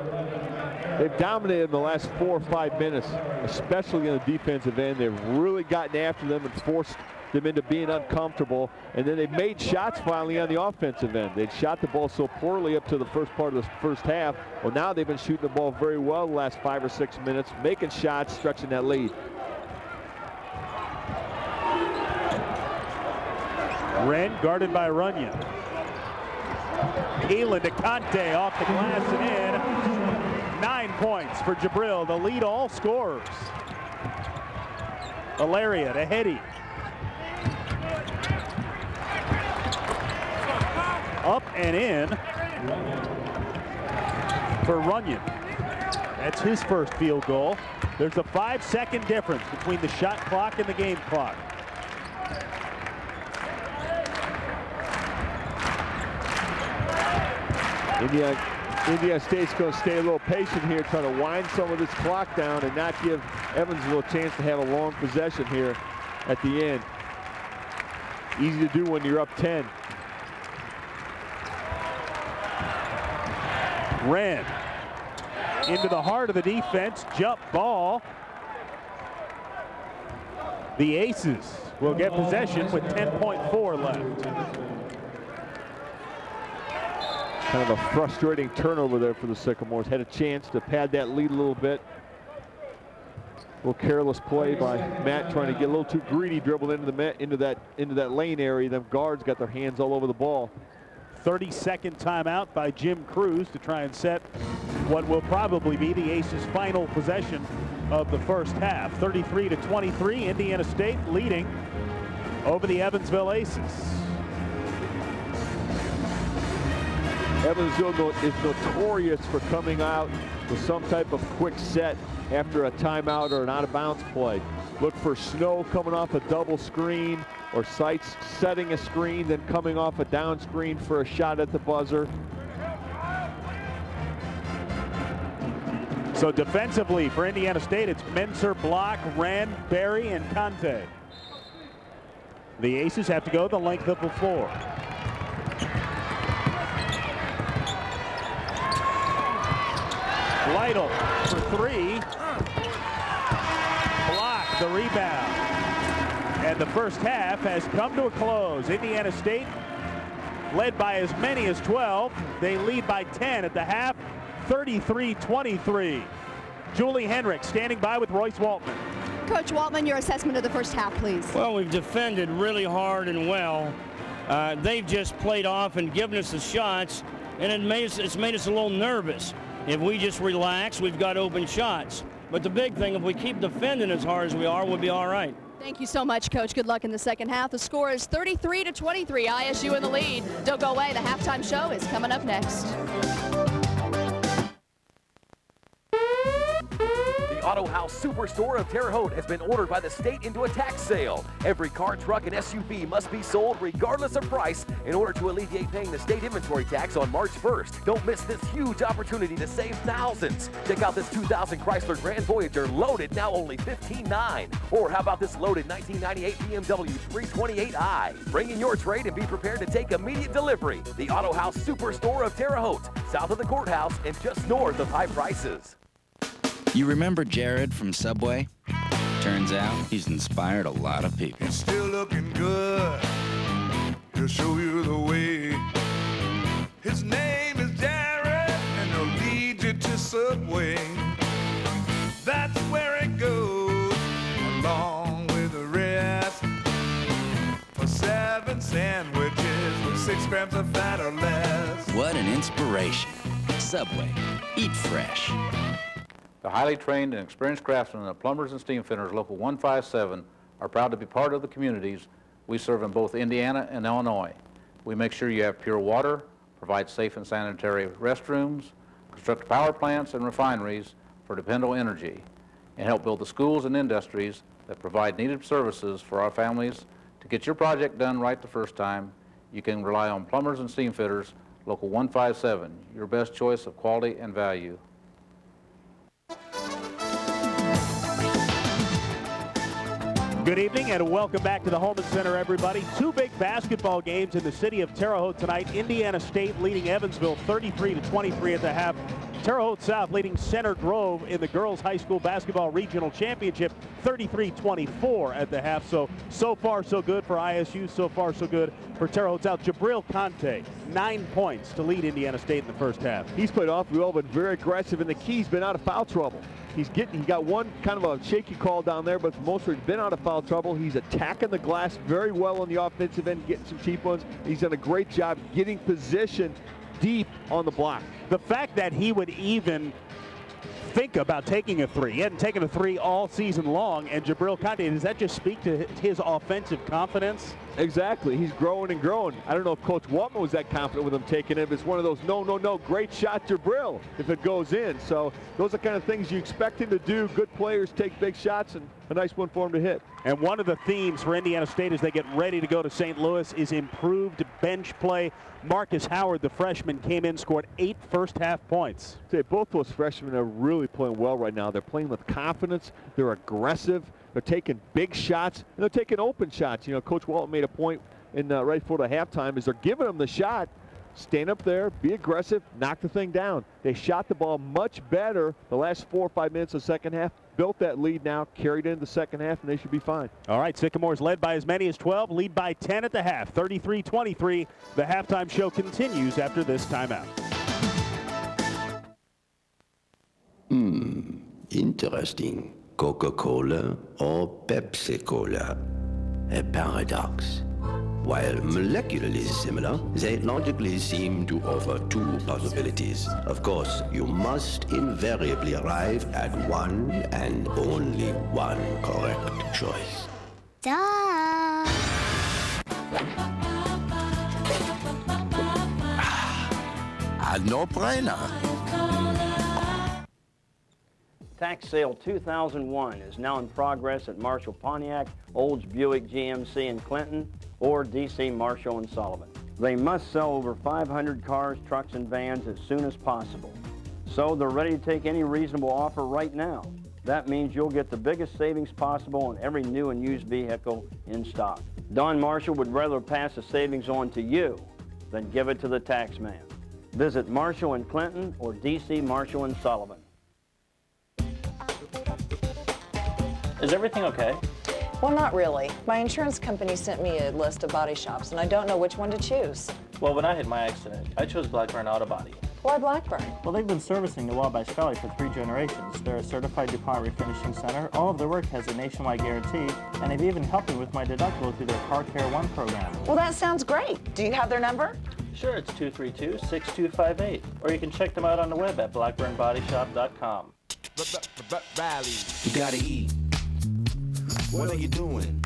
They've dominated in the last 4 or 5 minutes, especially in the defensive end. They've really gotten after them and forced them into being uncomfortable. And then they've made shots finally on the offensive end. They'd shot the ball so poorly up to the first part of the first half. Well, now they've been shooting the ball very well the last 5 or 6 minutes, making shots, stretching that lead. Wren guarded by Runyon. Keelan to Conte, off the glass and in. 9 points for Jabril, the lead all scorers. Alaria to Hetty. Up and in for Runyon. That's his first field goal. There's a 5-second difference between the shot clock and the game clock. Indiana State's going to stay a little patient here, trying to wind some of this clock down and not give Evansville a chance to have a long possession here at the end. Easy to do when you're up 10. Wren into the heart of the defense, jump ball. The Aces will get possession with 10.4 left. Kind of a frustrating turnover there for the Sycamores. Had a chance to pad that lead a little bit. A little careless play by Matt, trying to get a little too greedy, dribbled into that lane area. Them guards got their hands all over the ball. 30-second timeout by Jim Cruz to try and set what will probably be the Aces' final possession of the first half. 33-23, Indiana State leading over the Evansville Aces. Evansville is notorious for coming out with some type of quick set after a timeout or an out-of-bounds play. Look for Snow coming off a double screen, or Seitz setting a screen, then coming off a down screen for a shot at the buzzer. So defensively for Indiana State, it's Menser, Block, Rand, Berry, and Conte. The Aces have to go the length of the floor. Lytle for three. Block the rebound. And the first half has come to a close. Indiana State led by as many as 12. They lead by 10 at the half, 33-23. Julie Henrik standing by with Royce Waltman. Coach Waltman, your assessment of the first half, please. Well, we've defended really hard and well. They've just played off and given us the shots, and it's made us a little nervous. If we just relax, we've got open shots. But the big thing, if we keep defending as hard as we are, we'll be all right. Thank you so much, Coach. Good luck in the second half. The score is 33-23. ISU in the lead. Don't go away. The halftime show is coming up next. The Auto House Superstore of Terre Haute has been ordered by the state into a tax sale. Every car, truck, and SUV must be sold regardless of price in order to alleviate paying the state inventory tax on March 1st. Don't miss this huge opportunity to save thousands. Check out this 2000 Chrysler Grand Voyager loaded, now only $15,900. Or how about this loaded 1998 BMW 328i? Bring in your trade and be prepared to take immediate delivery. The Auto House Superstore of Terre Haute, south of the courthouse and just north of High Prices. You remember Jared from Subway? Turns out he's inspired a lot of people. Still looking good. He'll show you the way. His name is Jared, and he'll lead you to Subway. That's where it goes, along with the rest. For 7 sandwiches with 6 grams of fat or less. What an inspiration. Subway. Eat fresh. The highly trained and experienced craftsmen of Plumbers and Steam Fitters Local 157 are proud to be part of the communities we serve in both Indiana and Illinois. We make sure you have pure water, provide safe and sanitary restrooms, construct power plants and refineries for dependable energy, and help build the schools and industries that provide needed services for our families. To get your project done right the first time, you can rely on Plumbers and Steam Fitters Local 157, your best choice of quality and value. Good evening and welcome back to the Holman Center, everybody. 2 big basketball games in the city of Terre Haute tonight. Indiana State leading Evansville 33-23 at the half. Terre Haute South leading Center Grove in the girls high school basketball regional championship 33-24 at the half. So far so good for ISU, so far so good for Terre Haute South. Jabril Conte, 9 points to lead Indiana State in the first half. He's played awfully well, but very aggressive, and the key's been out of foul trouble. He got one kind of a shaky call down there, but for most part, he's been out of foul trouble. He's attacking the glass very well on the offensive end, getting some cheap ones. He's done a great job getting position deep on the block. The fact that he would even think about taking a 3. He hadn't taken a 3 all season long, and Jabril Conte, does that just speak to his offensive confidence? Exactly. He's growing and growing. I don't know if Coach Waltman was that confident with him taking it, but it's one of those no, great shot, Jabril, if it goes in. So those are kind of things you expect him to do. Good players take big shots, and a nice one for him to hit. And one of the themes for Indiana State as they get ready to go to St. Louis is improved bench play. Marcus Howard, the freshman, came in, scored 8 first-half points. Both those freshmen are really playing well right now. They're playing with confidence. They're aggressive. They're taking big shots, and they're taking open shots. You know, Coach Walton made a point in right before the halftime is they're giving them the shot. Stand up there, be aggressive, knock the thing down. They shot the ball much better the last 4 or 5 minutes of the second half, built that lead now, carried into the second half, and they should be fine. All right, Sycamore's led by as many as 12, lead by 10 at the half, 33-23. The halftime show continues after this timeout. Interesting. Coca-Cola or Pepsi-Cola? A paradox. While molecularly similar, they logically seem to offer 2 possibilities. Of course, you must invariably arrive at one and only one correct choice. Duh. A no-brainer. Tax sale 2001 is now in progress at Marshall Pontiac, Olds Buick GMC in Clinton, or DC Marshall and Sullivan. They must sell over 500 cars, trucks, and vans as soon as possible. So they're ready to take any reasonable offer right now. That means you'll get the biggest savings possible on every new and used vehicle in stock. Don Marshall would rather pass the savings on to you than give it to the tax man. Visit Marshall in Clinton or DC Marshall and Sullivan. Is everything okay? Well, not really. My insurance company sent me a list of body shops, and I don't know which one to choose. Well, when I had my accident, I chose Blackburn Auto Body. Why Blackburn? Well, they've been servicing the Wabash Valley for 3 generations. They're a certified DuPont refinishing center. All of their work has a nationwide guarantee, and they've even helped me with my deductible through their Car Care One program. Well, that sounds great. Do you have their number? Sure, it's 232-6258. Or you can check them out on the web at blackburnbodyshop.com. You gotta eat. What are you doing?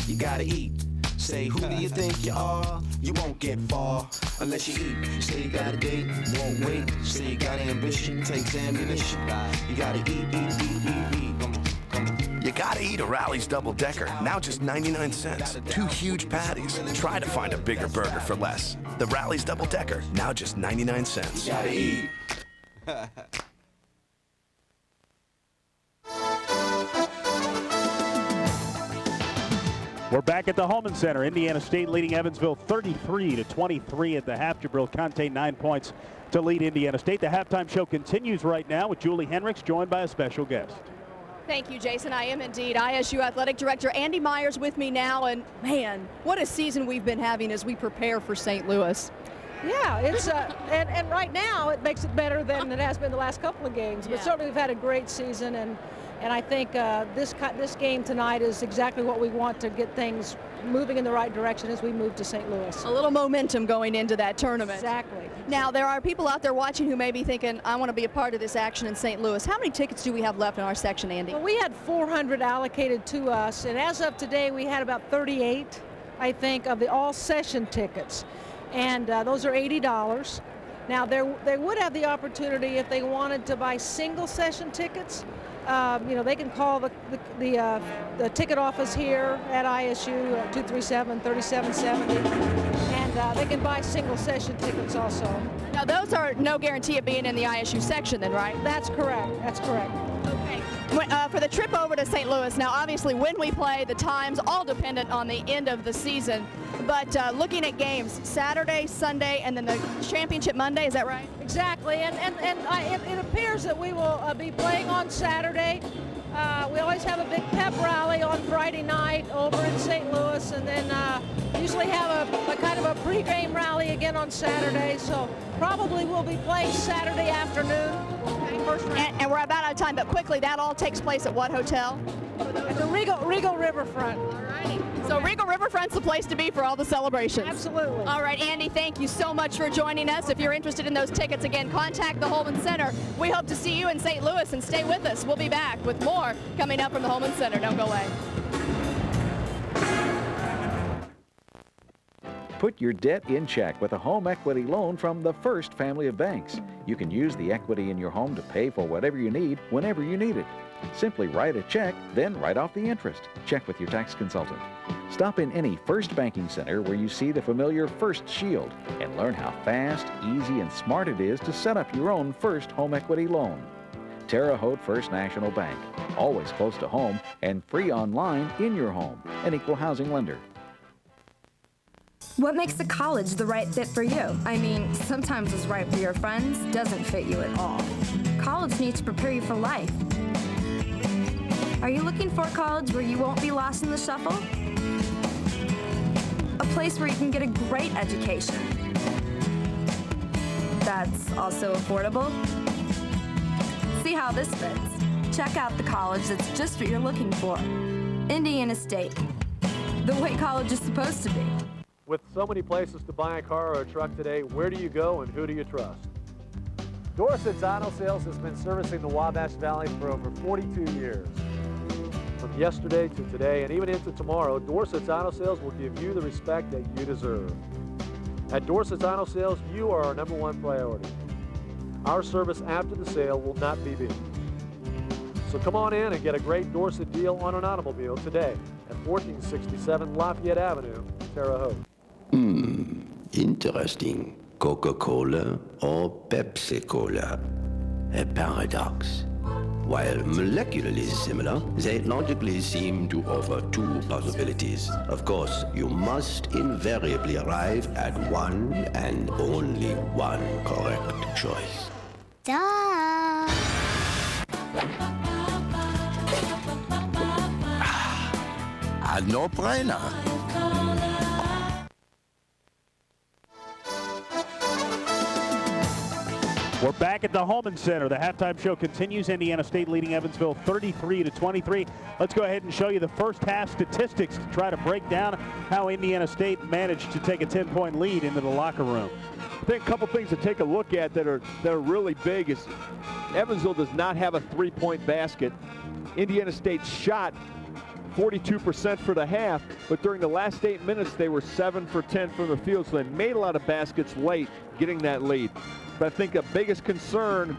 You gotta eat. say, who do you think you are? You won't get far unless you eat. Say you got a date, won't wait. Say you got ambition, takes ammunition. You gotta eat. Come on. You gotta eat a Rally's Double Decker, now just 99 cents. 2 huge patties. Try to find a bigger burger for less. The Rally's Double Decker, now just 99 cents. You gotta eat. We're back at the Holman Center. Indiana State leading Evansville 33-23 at the half. Jabril Conte 9 points to lead Indiana State. The halftime show continues right now with Julie Henricks, joined by a special guest. Thank you, Jason. I am indeed. ISU Athletic Director Andy Myers with me now. And man, what a season we've been having as we prepare for St. Louis. Yeah, it's and right now it makes it better than it has been the last couple of games. But certainly we've had a great season, and I think this game tonight is exactly what we want to get things moving in the right direction as we move to St. Louis. A little momentum going into that tournament. Exactly. Now, there are people out there watching who may be thinking, I want to be a part of this action in St. Louis. How many tickets do we have left in our section, Andy? Well, we had 400 allocated to us, and as of today, we had about 38, I think, of the all-session tickets. And those are $80. Now, they would have the opportunity if they wanted to buy single-session tickets. They can call the ticket office here at ISU, 237-3770, and they can buy single-session tickets also. Now, those are no guarantee of being in the ISU section then, right? That's correct. That's correct. Okay. For the trip over to St. Louis, now obviously when we play, the times all dependent on the end of the season, but looking at games, Saturday, Sunday, and then the championship Monday, is that right? Exactly, and it appears that we will be playing on Saturday. We always have a big pep rally on Friday night over in St. Louis, and then usually have a kind of a pre-game rally again on Saturday, so probably we'll be playing Saturday afternoon. And we're about out of time, but quickly, that all takes place at what hotel? At the Regal Riverfront. All righty. So Regal Riverfront's the place to be for all the celebrations. Absolutely. All right, Andy, thank you so much for joining us. If you're interested in those tickets, again, contact the Holman Center. We hope to see you in St. Louis, and stay with us. We'll be back with more coming up from the Holman Center. Don't go away. Put your debt in check with a home equity loan from the First family of banks. You can use the equity in your home to pay for whatever you need whenever you need it. Simply write a check, then write off the interest. Check with your tax consultant. Stop in any First banking center where you see the familiar First Shield and learn how fast, easy, and smart it is to set up your own First home equity loan. Terre Haute First National Bank, always close to home and free online in your home. An equal housing lender. What makes the college the right fit for you? I mean, sometimes what's right for your friends doesn't fit you at all. College needs to prepare you for life. Are you looking for a college where you won't be lost in the shuffle? A place where you can get a great education that's also affordable? See how this fits. Check out the college that's just what you're looking for. Indiana State. The way college is supposed to be. With so many places to buy a car or a truck today, where do you go and who do you trust? Dorset's Auto Sales has been servicing the Wabash Valley for over 42 years. From yesterday to today and even into tomorrow, Dorset's Auto Sales will give you the respect that you deserve. At Dorset's Auto Sales, you are our #1 priority. Our service after the sale will not be beat. So come on in and get a great Dorset deal on an automobile today at 1467 Lafayette Avenue, Terre Haute. Interesting. Coca-Cola or Pepsi-Cola? A paradox. While molecularly similar, they logically seem to offer 2 possibilities. Of course, you must invariably arrive at one and only one correct choice. Duh. A no-brainer. We're back at the Holman Center. The halftime show continues. Indiana State leading Evansville 33-23. Let's go ahead and show you the first half statistics to try to break down how Indiana State managed to take a 10-point lead into the locker room. I think a couple things to take a look at that are really big is Evansville does not have a 3-point basket. Indiana State shot 42% for the half, but during the last 8 minutes, they were 7 for 10 from the field, so they made a lot of baskets late, getting that lead. But I think the biggest concern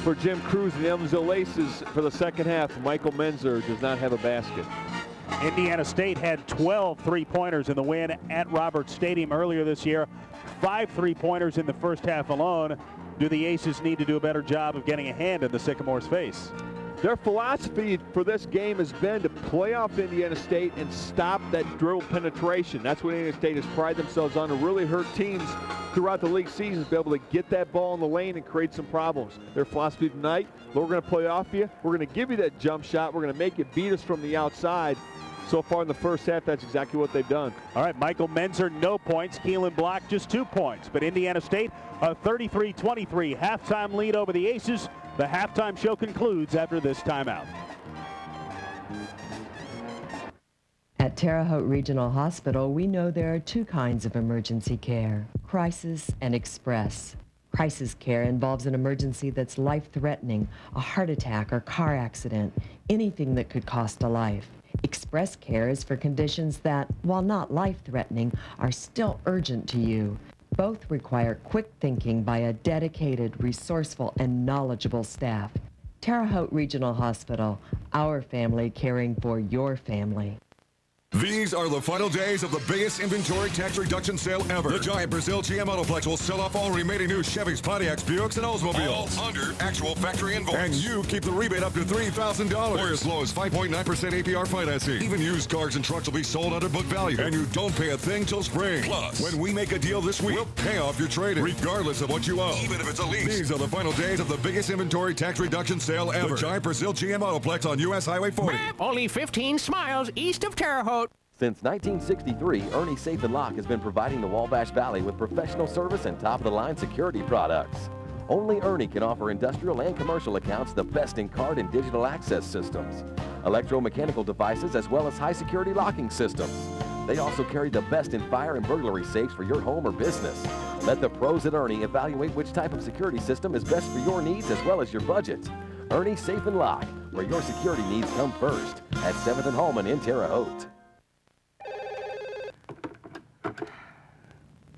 for Jim Cruz and the Evansville Aces for the second half, Michael Menzer does not have a basket. Indiana State had 12 three-pointers in the win at Roberts Stadium earlier this year. 5 three-pointers in the first half alone. Do the Aces need to do a better job of getting a hand in the Sycamores' face? Their philosophy for this game has been to play off Indiana State and stop that dribble penetration. That's what Indiana State has prided themselves on to really hurt teams throughout the league season, to be able to get that ball in the lane and create some problems. Their philosophy tonight, we're going to play off you. We're going to give you that jump shot. We're going to make it beat us from the outside. So far in the first half, that's exactly what they've done. All right, Michael Menzer, no points. Keelan Block, just 2 points. But Indiana State, a 33-23 halftime lead over the Aces. The halftime show concludes after this timeout. At Terre Haute Regional Hospital, we know there are 2 kinds of emergency care, crisis and express. Crisis care involves an emergency that's life-threatening, a heart attack or car accident, anything that could cost a life. Express care is for conditions that, while not life-threatening, are still urgent to you. Both require quick thinking by a dedicated, resourceful, and knowledgeable staff. Terre Haute Regional Hospital, our family caring for your family. These are the final days of the biggest inventory tax reduction sale ever. The giant Brazil GM Autoplex will sell off all remaining new Chevys, Pontiacs, Buicks, and Oldsmobiles. All under actual factory invoice. And you keep the rebate up to $3,000. Or as low as 5.9% APR financing. Even used cars and trucks will be sold under book value. And you don't pay a thing till spring. Plus, when we make a deal this week, we'll pay off your trade-in, regardless of what you owe. Even if it's a lease. These are the final days of the biggest inventory tax reduction sale ever. The giant Brazil GM Autoplex on U.S. Highway 40. Only 15 miles east of Terre Haute. Since 1963, Ernie Safe & Lock has been providing the Wabash Valley with professional service and top-of-the-line security products. Only Ernie can offer industrial and commercial accounts the best in card and digital access systems, electromechanical devices, as well as high-security locking systems. They also carry the best in fire and burglary safes for your home or business. Let the pros at Ernie evaluate which type of security system is best for your needs as well as your budget. Ernie Safe & Lock, where your security needs come first, at 7th and Holman in Terre Haute.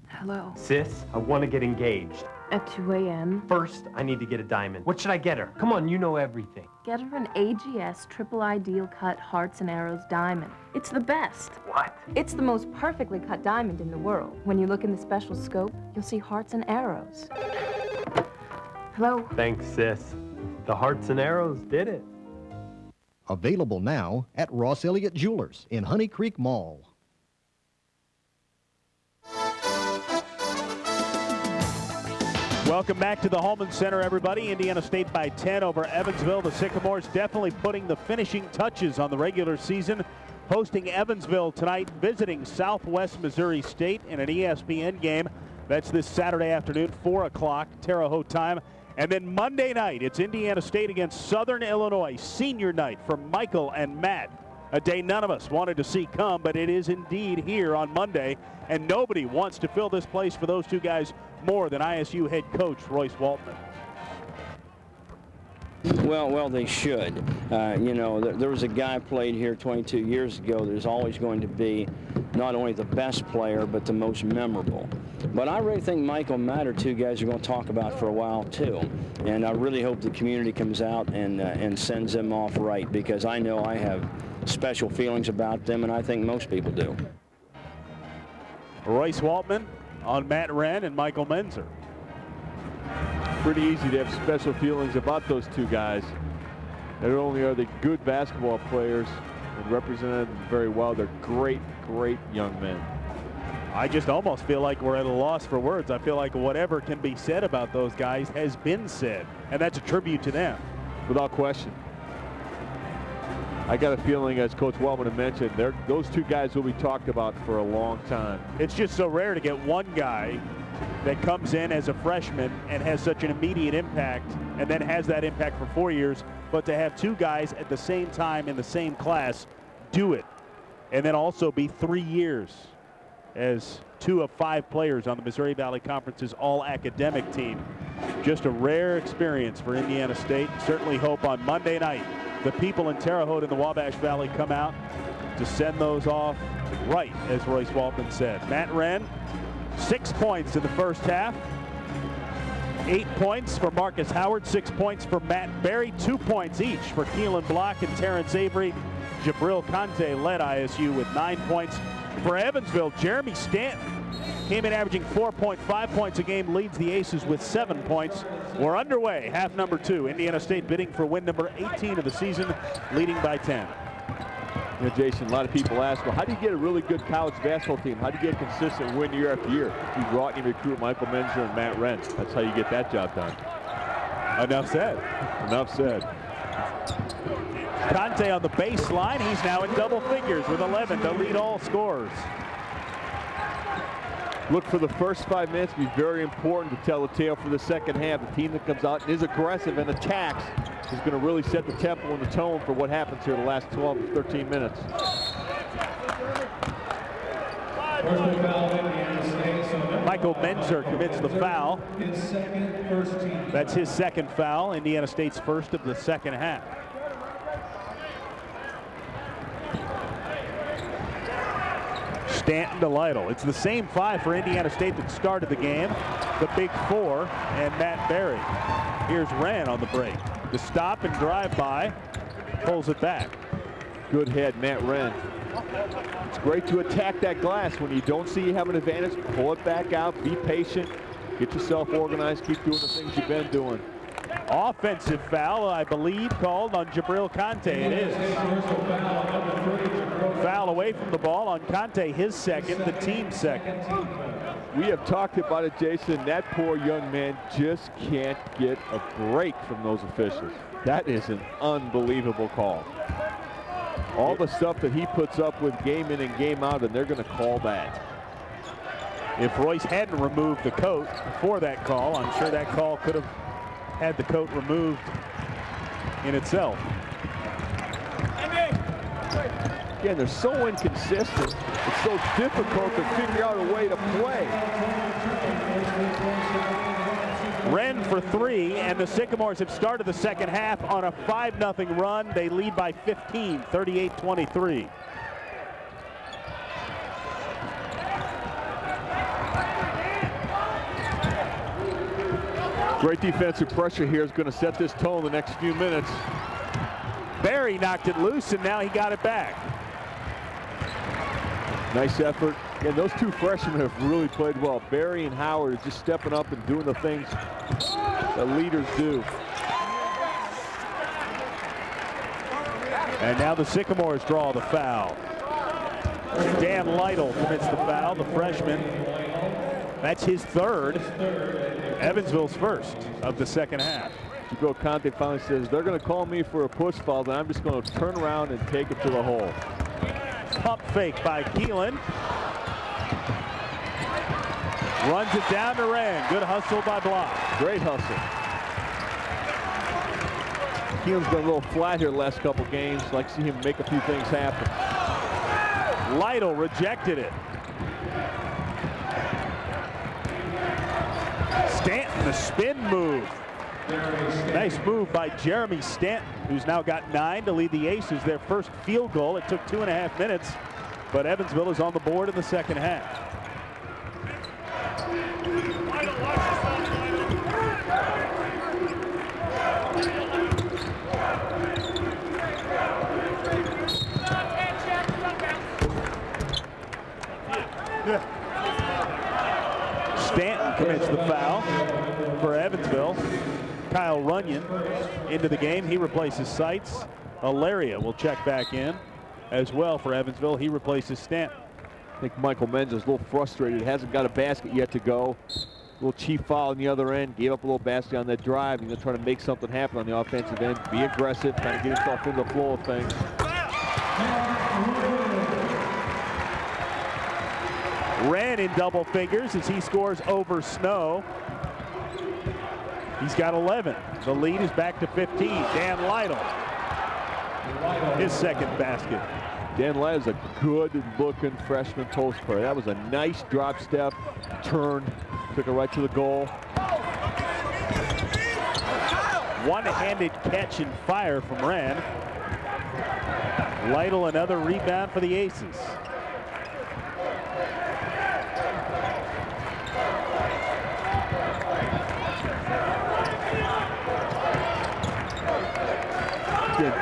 Hello. Sis, I want to get engaged. At 2 a.m. First, I need to get a diamond. What should I get her? Come on, you know everything. Get her an AGS Triple Ideal Cut Hearts and Arrows diamond. It's the best. What? It's the most perfectly cut diamond in the world. When you look in the special scope, you'll see hearts and arrows. Hello? Thanks, sis. The hearts and arrows did it. Available now at Ross Elliott Jewelers in Honey Creek Mall. Welcome back to the Holman Center, everybody. Indiana State by 10 over Evansville. The Sycamores definitely putting the finishing touches on the regular season. Hosting Evansville tonight, visiting Southwest Missouri State in an ESPN game. That's this Saturday afternoon, 4 o'clock, Terre Haute time. And then Monday night, it's Indiana State against Southern Illinois. Senior night for Michael and Matt. A day none of us wanted to see come, but it is indeed here on Monday. And nobody wants to fill this place for those 2 guys more than ISU head coach Royce Waltman. Well, they should. You know, there was a guy played here 22 years ago. There's always going to be not only the best player, but the most memorable. But I really think Michael and Matt are 2 guys we're going to talk about for a while, too. And I really hope the community comes out and sends them off right, because I know I have special feelings about them, and I think most people do. Royce Waltman on Matt Wren and Michael Menzer. Pretty easy to have special feelings about those 2 guys. Not only are they good basketball players and represented very well, they're great, great young men. I just almost feel like we're at a loss for words. I feel like whatever can be said about those guys has been said, and that's a tribute to them. Without question. I got a feeling, as Coach Wellman had mentioned, those 2 guys will be talked about for a long time. It's just so rare to get one guy that comes in as a freshman and has such an immediate impact and then has that impact for 4 years, but to have 2 guys at the same time in the same class do it, and then also be 3 years as 2 of 5 players on the Missouri Valley Conference's all-academic team. Just a rare experience for Indiana State. Certainly hope on Monday night the people in Terre Haute in the Wabash Valley come out to send those off right, as Royce Waltman said. Matt Wren, 6 points in the first half. 8 points for Marcus Howard, 6 points for Matt Berry, 2 points each for Keelan Block and Terrence Avery. Jabril Conte led ISU with 9 points. For Evansville, Jeremy Stanton came in averaging 4.5 points a game, leads the Aces with 7 points. We're underway, half number 2. Indiana State bidding for win number 18 of the season, leading by 10. You know, Jason, a lot of people ask, well, how do you get a really good college basketball team? How do you get consistent win year after year? You go out and you recruit Michael Menzer and Matt Wren. That's how you get that job done. Enough said. Enough said. Conte on the baseline. He's now in double figures with 11 to lead all scorers. Look for the first 5 minutes to be very important to tell the tale for the second half. The team that comes out and is aggressive and attacks is going to really set the tempo and the tone for what happens here the last 12 to 13 minutes. Michael Menzer commits the foul. That's his second foul, Indiana State's first of the second half. Stanton to Lytle. It's the same 5 for Indiana State that started the game. The big 4 and Matt Berry. Here's Wren on the break. The stop and drive by, pulls it back. Good head, Matt Wren. It's great to attack that glass when you don't see you have an advantage. Pull it back out, be patient, get yourself organized, keep doing the things you've been doing. Offensive foul, I believe, called on Jabril Conte. It is. Foul away from the ball on Conte, his second, the team's second. We have talked about it, Jason. That poor young man just can't get a break from those officials. That is an unbelievable call. All the stuff that he puts up with game in and game out, and they're going to call that. If Royce hadn't removed the coat before that call, I'm sure that call could have had the coat removed in itself. Again, they're so inconsistent. It's so difficult to figure out a way to play. Wren for 3, and the Sycamores have started the second half on a 5-0 run. They lead by 15, 38-23. Great defensive pressure here is going to set this tone the next few minutes. Berry knocked it loose, and now he got it back. Nice effort. And those 2 freshmen have really played well. Berry and Howard are just stepping up and doing the things that leaders do. And now the Sycamores draw the foul. Dan Lytle commits the foul, the freshman. That's his 3rd. Evansville's first of the second half. Jabril Conte finally says, they're going to call me for a push foul, then I'm just going to turn around and take it to the hole. Pump fake by Keelan. Runs it down to Wren. Good hustle by Block. Great hustle. Keelan's been a little flat here the last couple games. I'd like to see him make a few things happen. Lytle rejected it. Stanton, the spin move. Nice move by Jeremy Stanton, who's now got 9 to lead the Aces. Their first field goal. It took 2.5 minutes, but Evansville is on the board in the second half. Stanton commits the foul for Evansville. Kyle Runyon into the game. He replaces Seitz. Alaria will check back in as well for Evansville. He replaces Stanton. I think Michael Menz is a little frustrated. Hasn't got a basket yet to go. A little cheap foul on the other end. Gave up a little basket on that drive. He's going to try to make something happen on the offensive end. Be aggressive. Kind of get himself into the flow of things. Wren in double figures as he scores over Snow. He's got 11. The lead is back to 15. Dan Lytle, his second basket. Dan Lytle is a good-looking freshman post player. That was a nice drop step, turn, took it right to the goal. One-handed catch and fire from Wren. Lytle, another rebound for the Aces.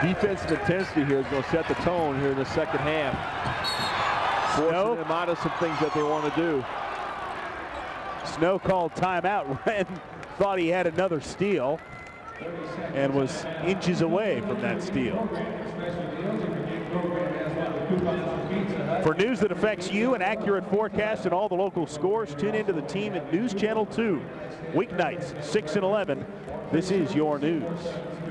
Defensive intensity here is going to set the tone here in the second half. Forcing them out of some things that they want to do. Snow called timeout. Wren thought he had another steal and was inches away from that steal. For news that affects you, an accurate forecast and all the local scores, tune into the team at News Channel 2. Weeknights, 6 and 11. This is your news.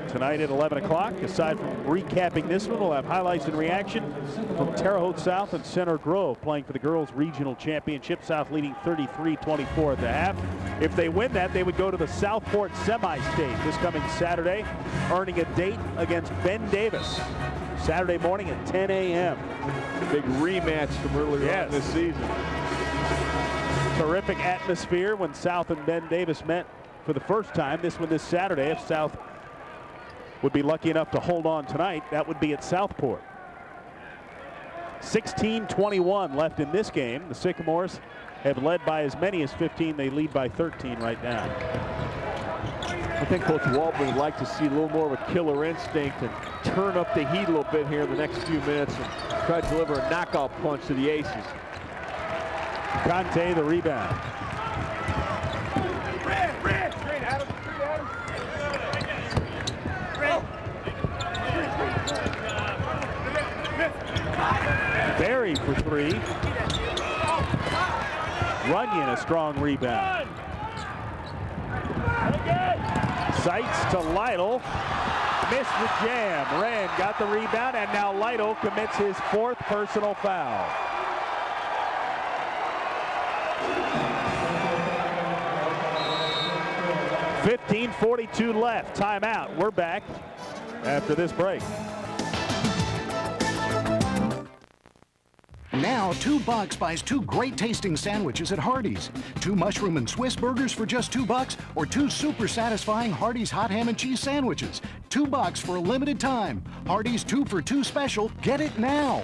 Tonight at 11 o'clock, aside from recapping this one, we'll have highlights and reaction from Terre Haute South and Center Grove playing for the girls' regional championship. South leading 33-24 at the half. If they win that, they would go to the Southport semi-state this coming Saturday, earning a date against Ben Davis. Saturday morning at 10 a.m. Big rematch from earlier on this season. Terrific atmosphere when South and Ben Davis met for the first time. This one this Saturday. If South would be lucky enough to hold on tonight, that would be at Southport. 16-21 left in this game. The Sycamores have led by as many as 15. They lead by 13 right now. I think Coach Waldman would like to see a little more of a killer instinct and turn up the heat a little bit here in the next few minutes and try to deliver a knockout punch to the Aces. Conte the rebound. Berry for three. Runyon a strong rebound. Sights to Lytle. Missed the jam. Rand got the rebound, and now Lytle commits his fourth personal foul. .42 left. Timeout. We're back after this break. Now, $2 buys 2 great tasting sandwiches at Hardee's. 2 mushroom and Swiss burgers for just $2, or 2 super satisfying Hardee's hot ham and cheese sandwiches. $2 for a limited time. Hardee's 2 for 2 special. Get it now.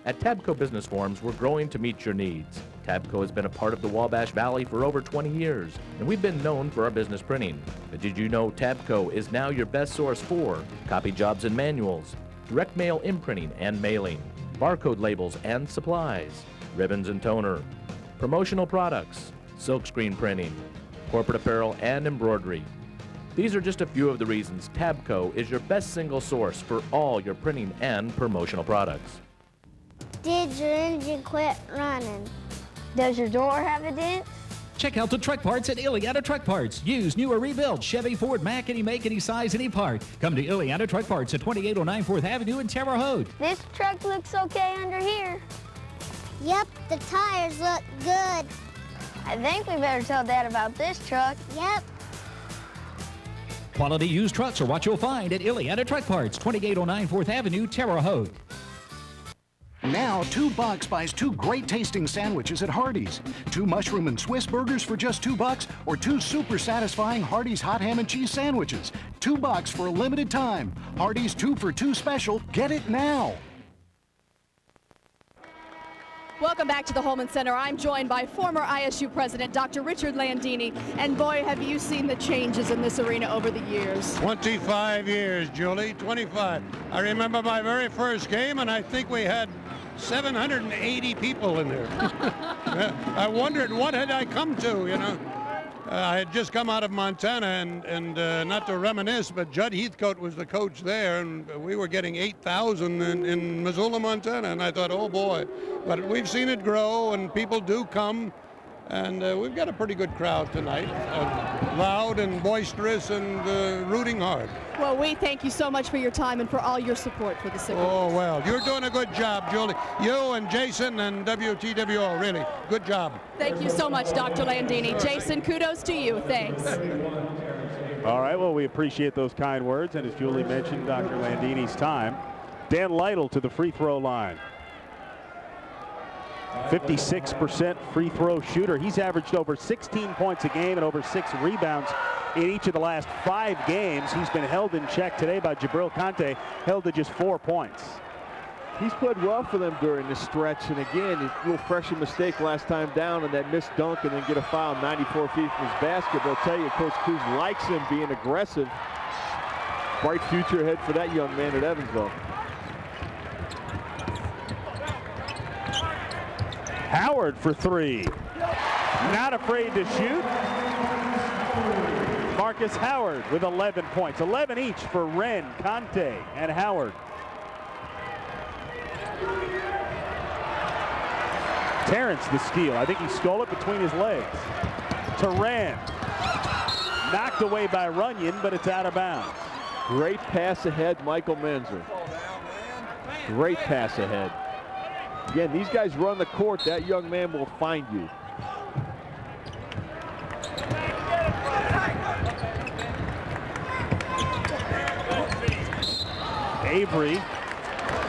At Tabco Business Forms, we're growing to meet your needs. Tabco has been a part of the Wabash Valley for over 20 years, and we've been known for our business printing. But did you know Tabco is now your best source for copy jobs and manuals, direct mail imprinting and mailing, barcode labels and supplies, ribbons and toner, promotional products, silkscreen printing, corporate apparel and embroidery. These are just a few of the reasons Tabco is your best single source for all your printing and promotional products. Did your engine quit running? Does your door have a dent? Check out the truck parts at Ileana Truck Parts. Used, new, or rebuilt. Chevy, Ford, Mack, any make, any size, any part. Come to Ileana Truck Parts at 2809 4th Avenue in Terre Haute. This truck looks okay under here. Yep, the tires look good. I think we better tell Dad about this truck. Yep. Quality used trucks are what you'll find at Ileana Truck Parts, 2809 4th Avenue, Terre Haute. Now, $2 buys 2 great tasting sandwiches at Hardee's. 2 mushroom and Swiss burgers for just $2, or 2 super satisfying Hardee's hot ham and cheese sandwiches. $2 for a limited time. Hardee's 2 for 2 special. Get it now. Welcome back to the Holman Center. I'm joined by former ISU president, Dr. Richard Landini. And boy, have you seen the changes in this arena over the years. 25 years, Julie, 25. I remember my very first game, and I think we had 780 people in there. I wondered what had I come to, you know. I had just come out of Montana, and not to reminisce, but Judd Heathcote was the coach there, and we were getting 8,000 in Missoula, Montana, and I thought, oh boy. But we've seen it grow, and people do come, and we've got a pretty good crowd tonight, loud and boisterous and rooting hard. Well, we thank you so much for your time and for all your support for the Sycamores. Oh, well, you're doing a good job, Julie. You and Jason and WTWO, really, good job. Thank you so much, Dr. Landini. Jason, kudos to you. Thanks. All right, well, we appreciate those kind words, and as Julie mentioned, Dr. Landini's time. Dan Lytle to the free throw line. 56% free throw shooter. He's averaged over 16 points a game and over 6 rebounds in each of the last 5 games. He's been held in check today by Jabril Conte, held to just 4 points. He's played well for them during this stretch, and again, a little freshman mistake last time down and that missed dunk and then get a foul 94 feet from his basket. But I'll tell you, Coach Cruz likes him being aggressive. Bright future ahead for that young man at Evansville. Howard for 3. Not afraid to shoot. Marcus Howard with 11 points. 11 each for Wren, Conte, and Howard. Terrence the steal. I think he stole it between his legs. To Wren. Knocked away by Runyon, but it's out of bounds. Great pass ahead, Michael Menzer. Great pass ahead. Again, these guys run the court. That young man will find you. Avery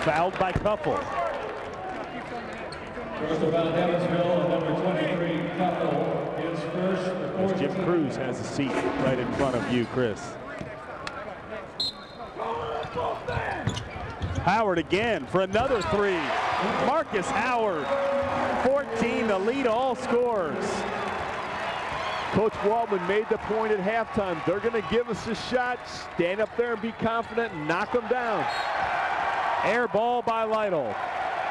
fouled by Cuffle. As Jim Cruz has a seat right in front of you, Chris. Howard again for another 3. Marcus Howard, 14 to lead all scores. Coach Waldman made the point at halftime. They're going to give us a shot. Stand up there and be confident and knock them down. Air ball by Lytle.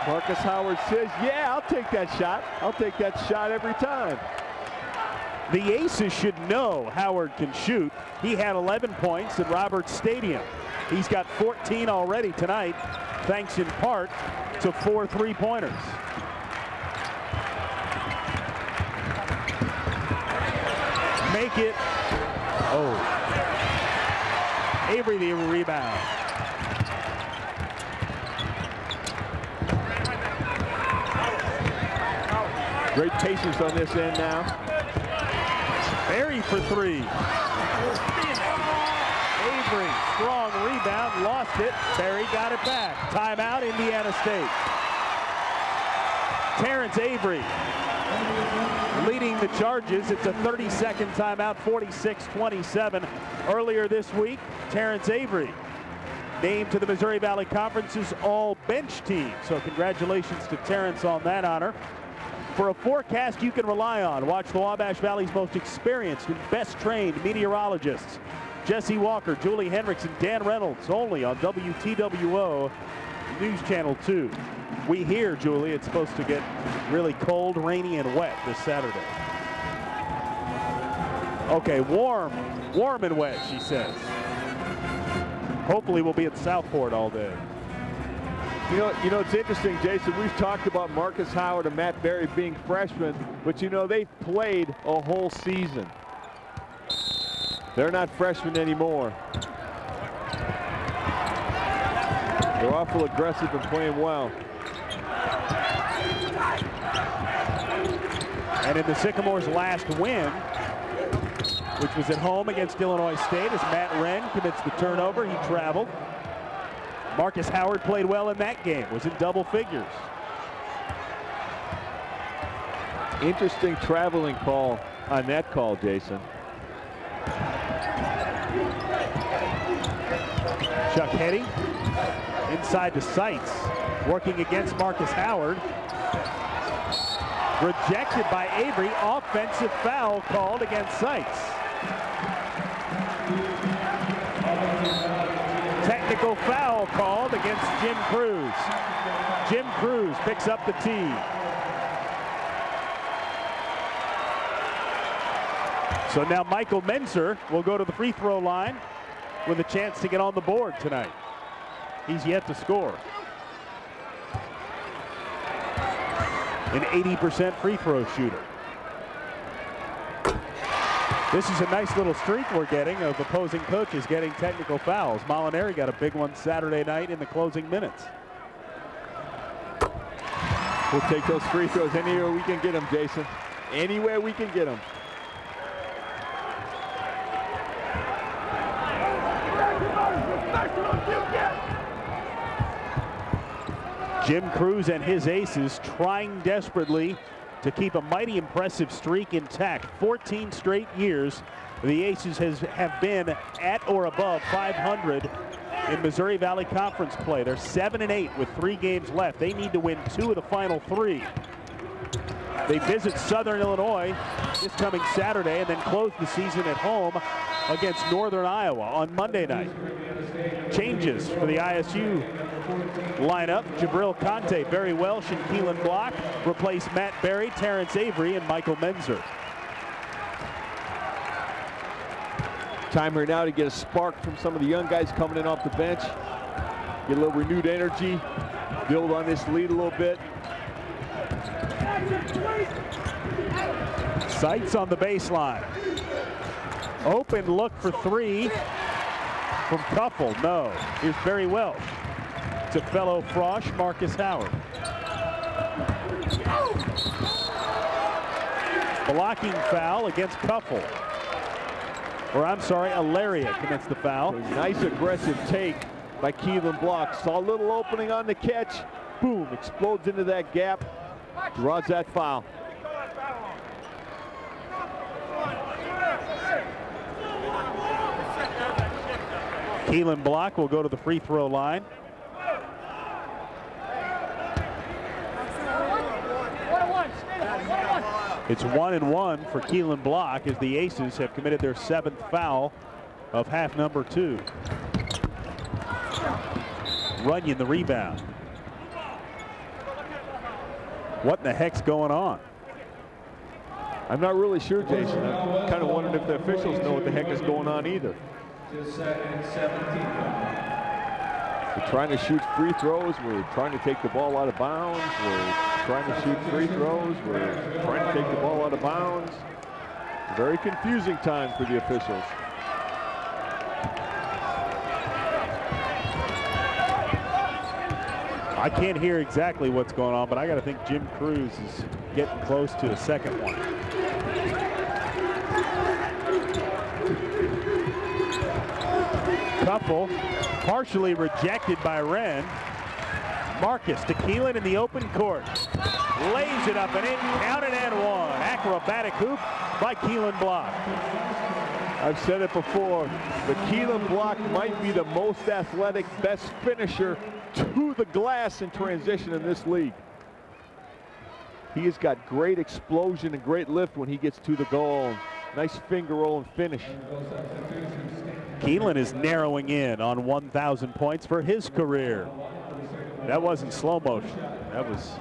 Marcus Howard says, yeah, I'll take that shot. I'll take that shot every time. The Aces should know Howard can shoot. He had 11 points at Roberts Stadium. He's got 14 already tonight, thanks in part to 4 3-pointers. Make it. Oh. Avery the rebound. Great patience on this end now. Berry for 3. Avery, strong rebound, lost it. Berry got it back. Timeout, Indiana State. Terrence Avery leading the charges. It's a 30-second timeout, 46-27. Earlier this week, Terrence Avery named to the Missouri Valley Conference's all-bench team. So congratulations to Terrence on that honor. For a forecast you can rely on, watch the Wabash Valley's most experienced and best-trained meteorologists. Jesse Walker, Julie Hendricks, and Dan Reynolds, only on WTWO News Channel 2. We hear, Julie, it's supposed to get really cold, rainy, and wet this Saturday. Okay, warm and wet, she says. Hopefully we'll be at Southport all day. You know, it's interesting, Jason. We've talked about Marcus Howard and Matt Berry being freshmen, but you know, they've played a whole season. They're not freshmen anymore. They're awful aggressive and playing well. And in the Sycamores' last win, which was at home against Illinois State, as Matt Wren commits the turnover, he traveled. Marcus Howard played well in that game, was in double figures. Interesting traveling call on that call, Jason. Chuck Hetty inside the sights, working against Marcus Howard. Rejected by Avery, offensive foul called against Sights. Technical foul called against Jim Cruz. Jim Cruz picks up the tee. So now Michael Menzer will go to the free throw line with a chance to get on the board tonight. He's yet to score. An 80% free throw shooter. This is a nice little streak we're getting of opposing coaches getting technical fouls. Molinari got a big one Saturday night in the closing minutes. We'll take those free throws anywhere we can get them, Jason. Anywhere we can get them. Jim Cruz and his aces trying desperately to keep a mighty impressive streak intact. 14 straight years The Aces have been at or above 500 in Missouri Valley Conference play. They're 7-8 with 3 games left. They need to win 2 of the final 3. They visit Southern Illinois this coming Saturday and then close the season at home against Northern Iowa on Monday night. Changes for the ISU lineup. Jabril Conte, Barry Welsh, and Keelan Block replace Matt Berry, Terrence Avery, and Michael Menzer. Time here now to get a spark from some of the young guys coming in off the bench. Get a little renewed energy, build on this lead a little bit. Sights on the baseline. Open look for 3 from Kuffel. No. Here's Barry Welsh to fellow Frosch, Marcus Howard. Blocking foul against Kuffel. Or I'm sorry, Alaria commits the foul. Nice aggressive take by Keelan Block. Saw a little opening on the catch. Boom, explodes into that gap. Draws that foul. Keelan Block will go to the free throw line. It's 1-1 for Keelan Block as the Aces have committed their 7th foul of half number 2. Runyon the rebound. What in the heck's going on? I'm not really sure, Jason. I'm kind of wondering if the officials know what the heck is going on either. We're trying to shoot free throws. We're trying to take the ball out of bounds. We're trying to shoot free throws. We're trying to take the ball out of bounds. Very confusing time for the officials. I can't hear exactly what's going on, but I got to think Jim Cruz is getting close to a second one. Kuffel partially rejected by Wren. Marcus to Keelan in the open court. Lays it up and in, counted and one. Acrobatic hoop by Keelan Block. I've said it before, but Keelan Block might be the most athletic, best finisher to the glass in transition in this league. He has got great explosion and great lift when he gets to the goal. Nice finger roll and finish. Keelan is narrowing in on 1,000 points for his career. That wasn't slow motion. That was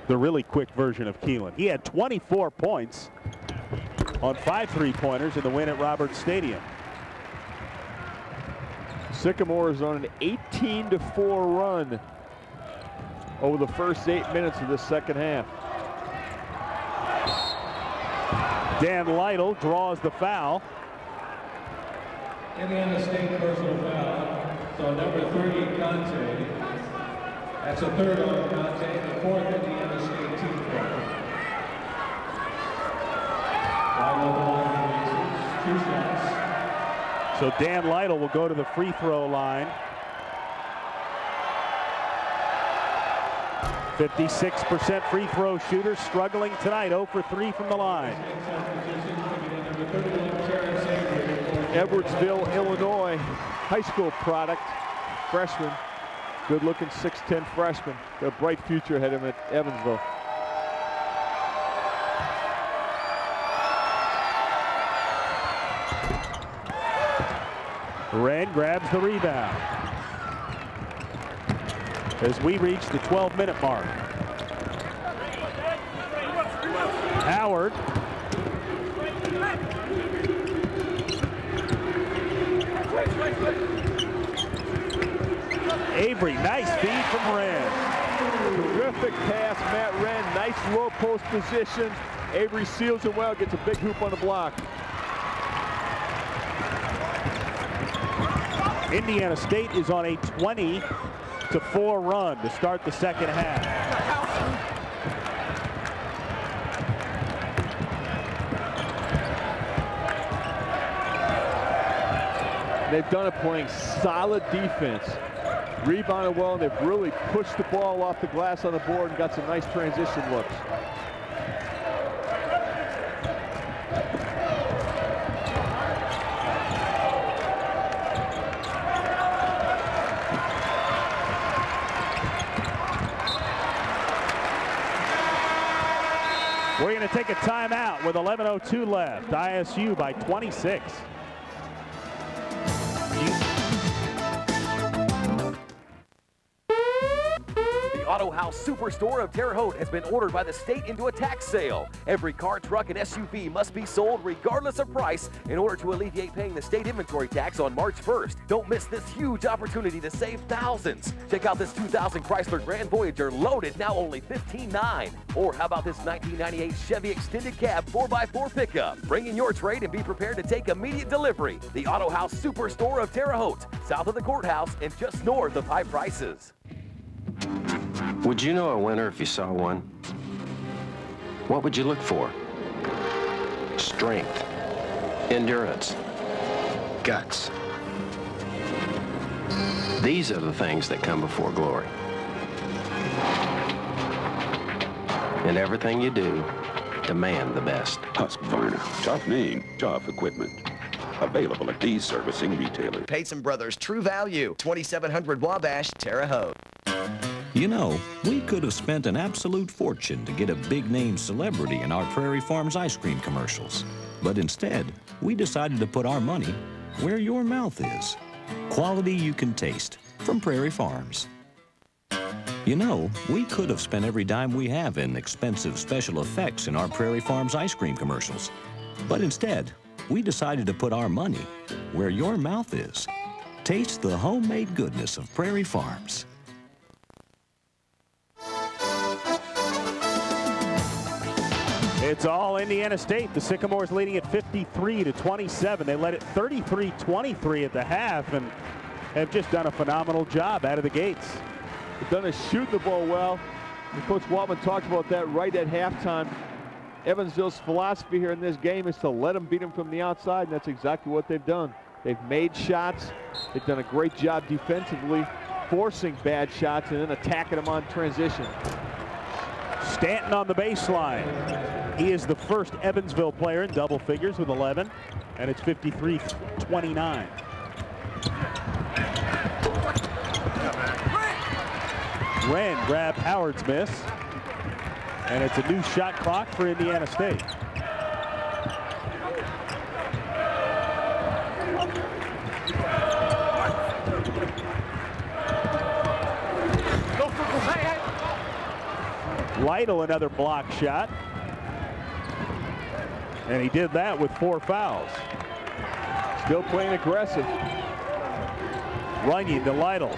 the really quick version of Keelan. He had 24 points on 5 3-pointers in the win at Roberts Stadium. Sycamore is on an 18-4 run over the first 8 minutes of the second half. Dan Lytle draws the foul. Indiana State personal foul. So number 30, Conte. That's a third on Conte, the 4th Indiana State team foul. 2 shots. So Dan Lytle will go to the free throw line. 56% free throw shooter, struggling tonight, 0 for 3 from the line. Edwardsville, Illinois, high school product, freshman, good-looking 6'10" freshman. Got a bright future ahead of him at Evansville. Wren grabs the rebound as we reach the 12-minute mark. Howard. Avery, nice feed from Wren. Terrific pass, Matt Wren. Nice low post position. Avery seals it well, gets a big hoop on the block. Indiana State is on a 20-4 run to start the second half. They've done it playing solid defense. Rebounded well, and they've really pushed the ball off the glass on the board and got some nice transition looks. going to take a timeout with 11:02 left. ISU by 26. Auto House Superstore of Terre Haute has been ordered by the state into a tax sale. Every car, truck, and SUV must be sold regardless of price in order to alleviate paying the state inventory tax on March 1st. Don't miss this huge opportunity to save thousands. Check out this 2000 Chrysler Grand Voyager loaded, now only $15,900. Or how about this 1998 Chevy Extended Cab 4x4 pickup? Bring in your trade and be prepared to take immediate delivery. The Auto House Superstore of Terre Haute, south of the courthouse and just north of high prices. Would you know a winner if you saw one? What would you look for? Strength, endurance, guts. These are the things that come before glory. In everything you do, demand the best. Husqvarna. Tough name, tough equipment. Available at these servicing retailers. Payson Brothers True Value, 2700 Wabash, Terre Haute. You know, we could have spent an absolute fortune to get a big-name celebrity in our Prairie Farms ice cream commercials. But instead, we decided to put our money where your mouth is. Quality you can taste from Prairie Farms. You know, we could have spent every dime we have in expensive special effects in our Prairie Farms ice cream commercials. But instead, we decided to put our money where your mouth is. Taste the homemade goodness of Prairie Farms. It's all Indiana State. The Sycamores leading at 53-27. They led it 33-23 at the half and have just done a phenomenal job out of the gates. They've done is shoot the ball well. And Coach Waltman talked about that right at halftime. Evansville's philosophy here in this game is to let them beat them from the outside, and that's exactly what they've done. They've made shots. They've done a great job defensively, forcing bad shots and then attacking them on transition. Stanton on the baseline. He is the first Evansville player in double figures with 11, and it's 53-29. Wren grabbed Howard's miss, and it's a new shot clock for Indiana State. Lytle another block shot, and he did that with 4 fouls. Still playing aggressive. Runyon to Lytle.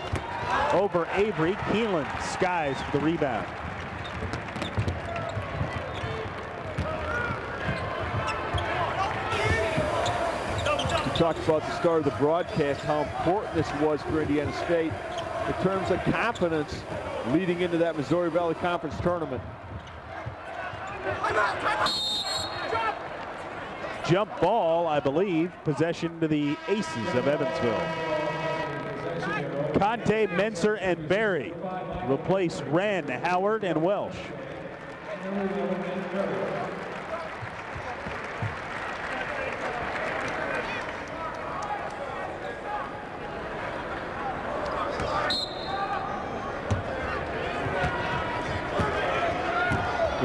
Over Avery. Keelan skies for the rebound. We talked about the start of the broadcast, how important this was for Indiana State in terms of confidence leading into that Missouri Valley Conference tournament. Jump ball, I believe, possession to the Aces of Evansville. Conte, Menser, and Berry replace Wren, Howard, and Welsh.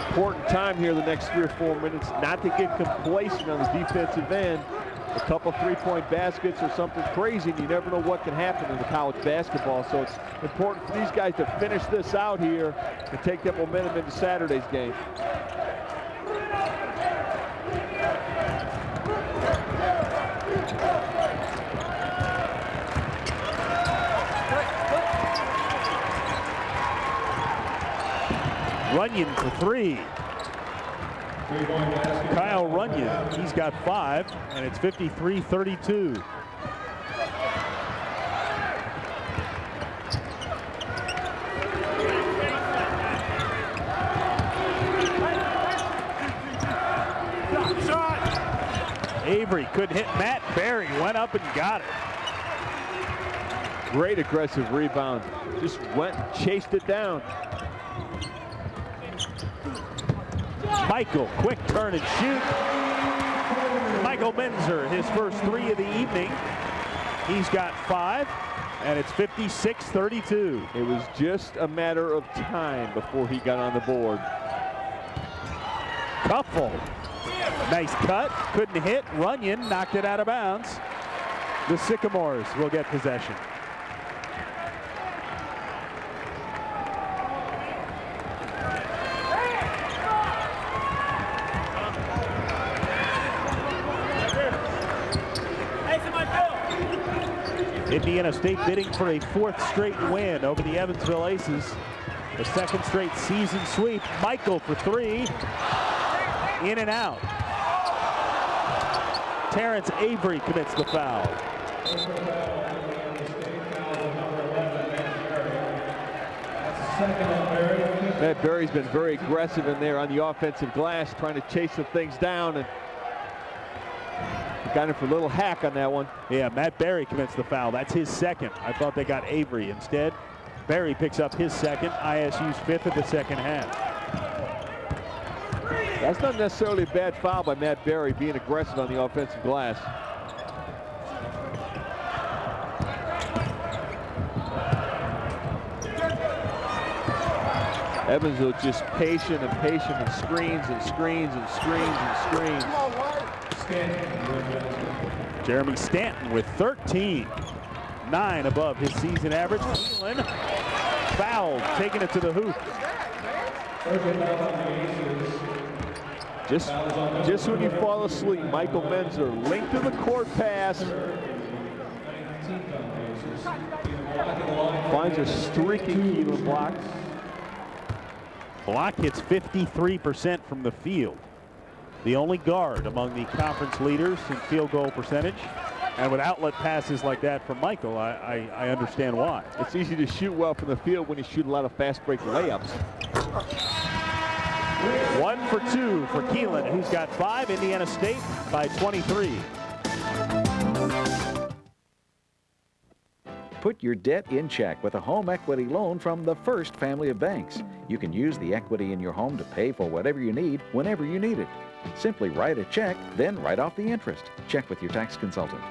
Important time here the next 3 or 4 minutes not to get complacent on the defensive end. A couple 3-point baskets or something crazy, and you never know what can happen in the college basketball. So it's important for these guys to finish this out here and take that momentum into Saturday's game. Runyon for 3. Kyle Runyon, he's got 5, and it's 53-32. Avery couldn't hit Matt. Berry went up and got it. Great aggressive rebound. Just went and chased it down. Michael, quick turn and shoot. Michael Menser, his first 3 of the evening. He's got 5, and it's 56-32. It was just a matter of time before he got on the board. Scuffle. Nice cut. Couldn't hit. Runyon knocked it out of bounds. The Sycamores will get possession. Indiana State bidding for a 4th straight win over the Evansville Aces. The 2nd straight season sweep. Michael for 3. In and out. Terrence Avery commits the foul. Matt Berry's been very aggressive in there on the offensive glass, trying to chase some things down, and got him for a little hack on that one. Yeah, Matt Berry commits the foul. That's his 2nd. I thought they got Avery instead. Berry picks up his 2nd, ISU's 5th of the 2nd half. That's not necessarily a bad foul by Matt Berry, being aggressive on the offensive glass. Evansville just patient and patient and screens and screens and screens and screens. Jeremy Stanton with 13. 9 above his season average. Keelan fouled, taking it to the hoop. Just when you fall asleep, Michael Menzer linked to the court pass. Finds a streaky Keelan block. Block hits 53% from the field. The only guard among the conference leaders in field goal percentage. And with outlet passes like that from Michael, I understand why. It's easy to shoot well from the field when you shoot a lot of fast break layups. 1 for 2 for Keelan, who's got 5. Indiana State by 23. Put your debt in check with a home equity loan from the First family of banks. You can use the equity in your home to pay for whatever you need whenever you need it. Simply write a check, then write off the interest. Check with your tax consultant.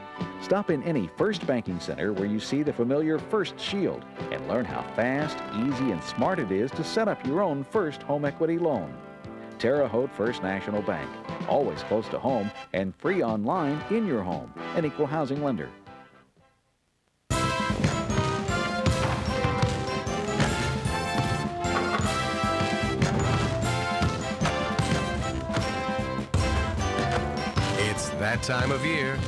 Stop in any First Banking Center where you see the familiar First Shield and learn how fast, easy, and smart it is to set up your own First home equity loan. Terre Haute First National Bank. Always close to home and free online in your home. An equal housing lender. It's that time of year,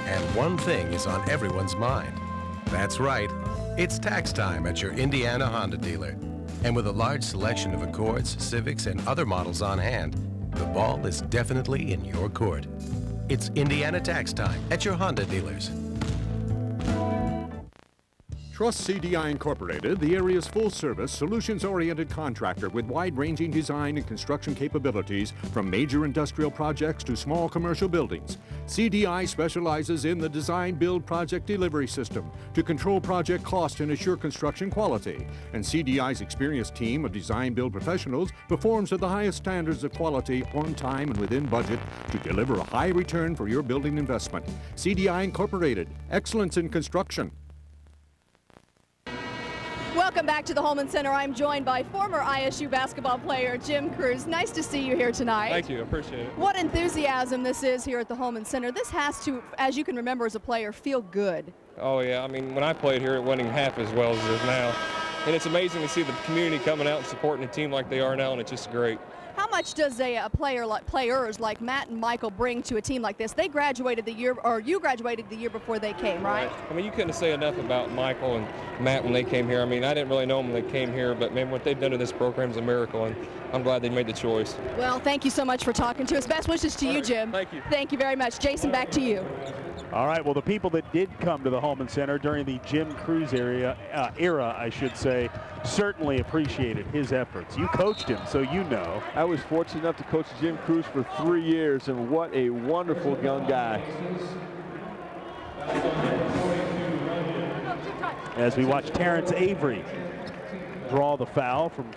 and one thing is on everyone's mind. That's right, it's tax time at your Indiana Honda dealer. And with a large selection of Accords, Civics, and other models on hand, the ball is definitely in your court. It's Indiana tax time at your Honda dealers. Trust CDI Incorporated, the area's full-service, solutions-oriented contractor with wide-ranging design and construction capabilities from major industrial projects to small commercial buildings. CDI specializes in the design-build project delivery system to control project cost and assure construction quality. And CDI's experienced team of design-build professionals performs at the highest standards of quality, on time, and within budget to deliver a high return for your building investment. CDI Incorporated, excellence in construction. Welcome back to the Holman Center. I'm joined by former ISU basketball player Jim Cruz. Nice to see you here tonight. Thank you, appreciate it. What enthusiasm this is here at the Holman Center. This has to, as you can remember as a player, feel good. Oh yeah, I mean, when I played here, it wasn't even half as well as it is now. And it's amazing to see the community coming out and supporting a team like they are now, and it's just great. How much does a player like players like Matt and Michael bring to a team like this? They graduated the year, or you graduated the year before they came, right? I mean, you couldn't say enough about Michael and Matt when they came here. I mean, I didn't really know them when they came here, but man, what they've done to this program is a miracle, and I'm glad they made the choice. Well, thank you so much for talking to us. Best wishes to you, Jim. Thank you. Thank you very much. Jason, back to you. All right, well, the people that did come to the Holman Center during the Jim Cruz era, I should say, certainly appreciated his efforts. You coached him, so you know. I was fortunate enough to coach Jim Cruz for 3 years, and what a wonderful young guy. As we watch Terrence Avery draw the foul from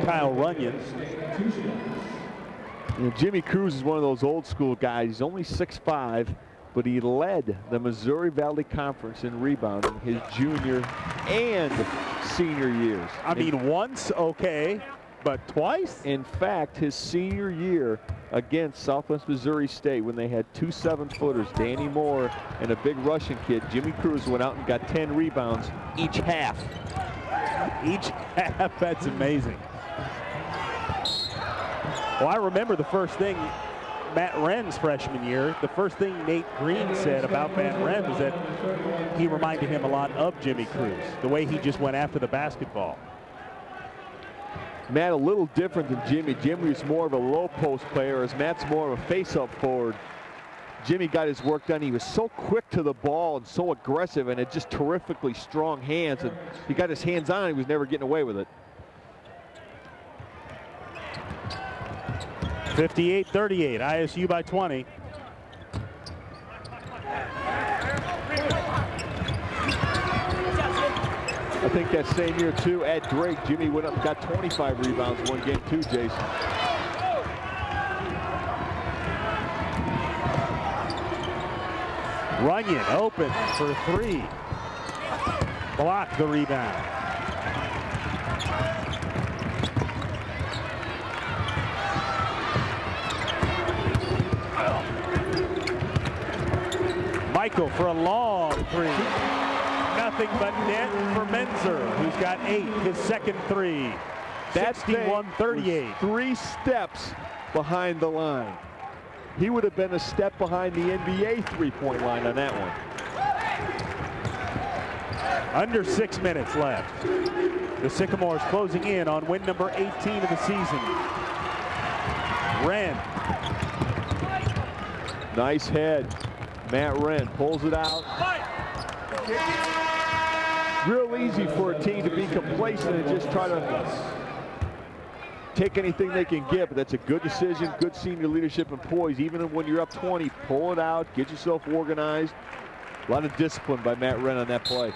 Kyle Runyon. You know, Jimmy Cruz is one of those old school guys. He's only 6'5", but he led the Missouri Valley Conference in rebounding his junior and senior years. I mean, once, okay, but twice? In fact, his senior year against Southwest Missouri State, when they had 2 7-footers, Danny Moore and a big Russian kid, Jimmy Cruz went out and got 10 rebounds each half. Each half, that's amazing. Well, I remember the first thing Matt Wren's freshman year, the first thing Nate Green said about Matt Wren was that he reminded him a lot of Jimmy Cruz, the way he just went after the basketball. Matt a little different than Jimmy. Jimmy was more of a low post player, as Matt's more of a face-up forward. Jimmy got his work done. He was so quick to the ball and so aggressive, and had just terrifically strong hands. And he got his hands on, he was never getting away with it. 58-38, ISU by 20. I think that same year, too, at Drake, Jimmy went up and got 25 rebounds one game, too, Jason. Runyon open for 3. Blocked the rebound. Michael for a long 3. Nothing but net for Menzer, who's got 8, his second 3. 61-38. 3 steps behind the line. He would have been a step behind the NBA three-point line on that one. Under 6 minutes left. The Sycamores closing in on win number 18 of the season. Wren. Nice head. Matt Wren pulls it out. Real easy for a team to be complacent and just try to take anything they can get, but that's a good decision, good senior leadership and poise. Even when you're up 20, pull it out, get yourself organized. A lot of discipline by Matt Wren on that play.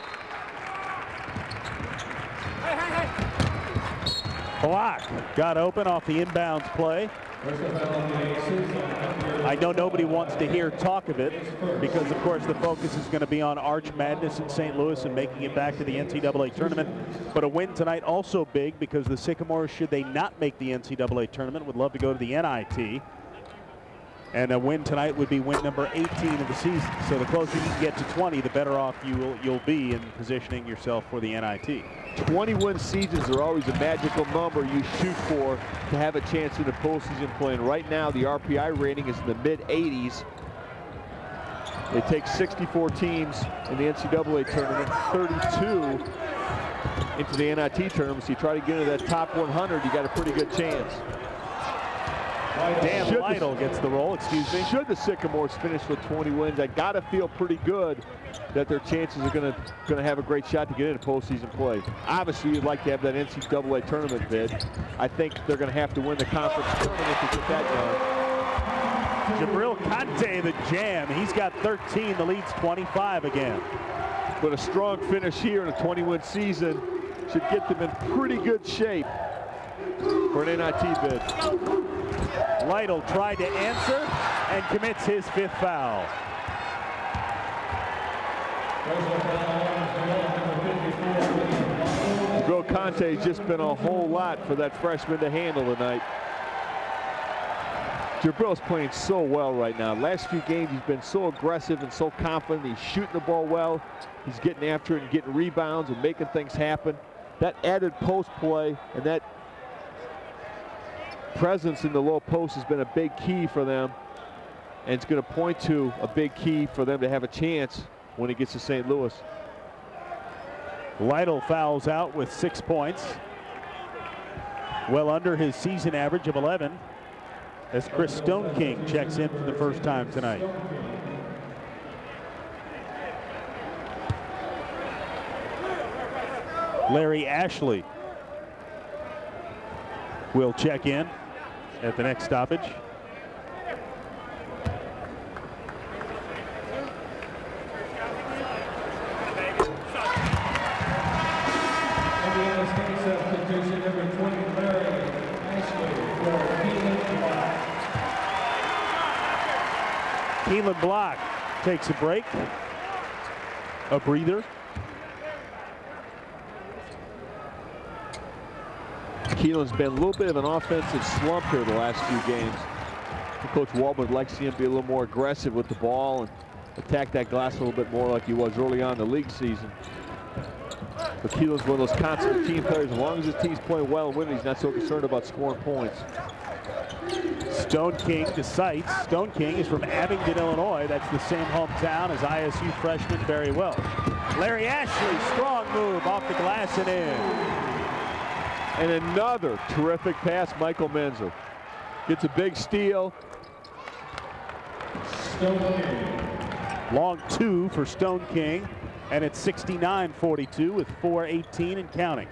Block got open off the inbounds play. I know nobody wants to hear talk of it because, of course, the focus is going to be on Arch Madness in St. Louis and making it back to the NCAA tournament. But a win tonight also big because the Sycamores, should they not make the NCAA tournament, would love to go to the NIT. And a win tonight would be win number 18 of the season. So the closer you can get to 20, the better off you'll be in positioning yourself for the NIT. 20-win seasons are always a magical number you shoot for to have a chance in the postseason play. And right now, the RPI rating is in the mid-80s. They take 64 teams in the NCAA tournament, 32 into the NIT tournament. So you try to get into that top 100, you got a pretty good chance. Dan Lytle gets the roll, excuse me. Should the Sycamores finish with 20 wins, I gotta feel pretty good that their chances are gonna have a great shot to get into postseason play. Obviously, you'd like to have that NCAA tournament bid. I think they're gonna have to win the conference tournament to get that done. Jabril Conte, the jam. He's got 13. The lead's 25 again. But a strong finish here in a 20-win season should get them in pretty good shape for an NIT bid. Lytle tried to answer and commits his 5th foul. Bill Conte's just been a whole lot for that freshman to handle tonight. Jabril's playing so well right now. Last few games, he's been so aggressive and so confident. He's shooting the ball well. He's getting after it and getting rebounds and making things happen. That added post play and that presence in the low post has been a big key for them, and it's going to point to a big key for them to have a chance when it gets to St. Louis. Lytle fouls out with 6 points, well under his season average of 11, as Chris Stoneking checks in for the first time tonight. Larry Ashley will check in at the next stoppage. Indiana State substitution number 20, Larry Ashley for Keelan Block takes a break, a breather. Keelan's been a little bit of an offensive slump here the last few games. Coach Walton would like to see him be a little more aggressive with the ball and attack that glass a little bit more like he was early on in the league season. But Keelan's one of those constant team players. As long as his team's playing well and winning, he's not so concerned about scoring points. Stone King to Sites. Stone King is from Abingdon, Illinois. That's the same hometown as ISU freshman Barry Welch. Larry Ashley, strong move off the glass and in. And another terrific pass, Michael Menzer. Gets a big steal. Stone King. Long two for Stone King, and it's 69-42 with 4:18 and counting.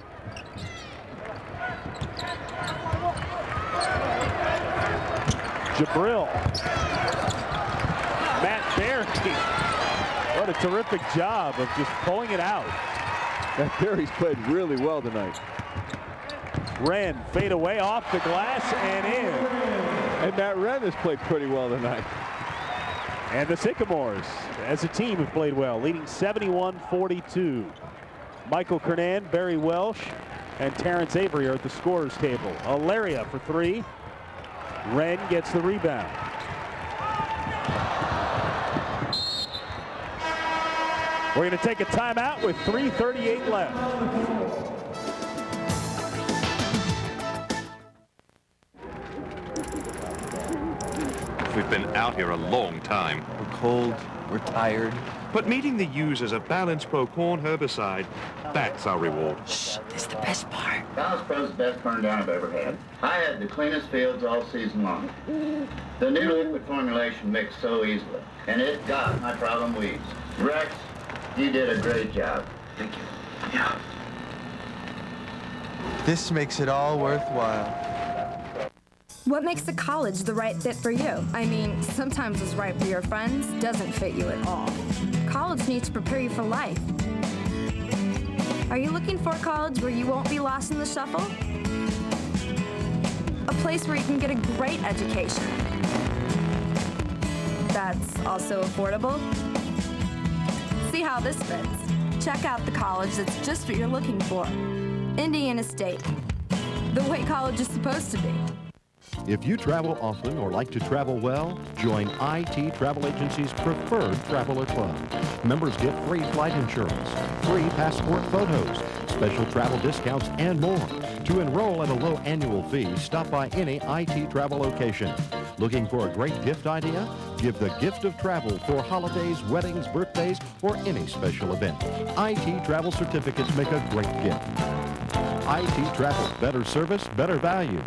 Jabril. Matt Berry. What a terrific job of just pulling it out. Matt Berry's played really well tonight. Wren fade away off the glass and in. And Matt Wren has played pretty well tonight. And the Sycamores, as a team, have played well, leading 71-42. Michael Kernan, Barry Welsh, and Terrence Avery are at the scorer's table. Alaria for three. Wren gets the rebound. We're going to take a timeout with 3:38 left. We've been out here a long time. We're cold, we're tired. But meeting the users of Balance Pro corn herbicide, that's our reward. Shh, this is the best part. Balance Pro's the best burn down I've ever had. I had the cleanest fields all season long. The new liquid formulation mixed so easily, and it got my problem weeds. Rex, you did a great job. Thank you. Yeah. This makes it all worthwhile. What makes a college the right fit for you? I mean, sometimes what's right for your friends doesn't fit you at all. College needs to prepare you for life. Are you looking for a college where you won't be lost in the shuffle? A place where you can get a great education that's also affordable? See how this fits. Check out the college that's just what you're looking for. Indiana State. The way college is supposed to be. If you travel often or like to travel well, join IT Travel Agency's preferred traveler club. Members get free flight insurance, free passport photos, special travel discounts, and more. To enroll at a low annual fee, stop by any IT Travel location. Looking for a great gift idea? Give the gift of travel for holidays, weddings, birthdays, or any special event. IT Travel certificates make a great gift. IT Travel, better service, better value.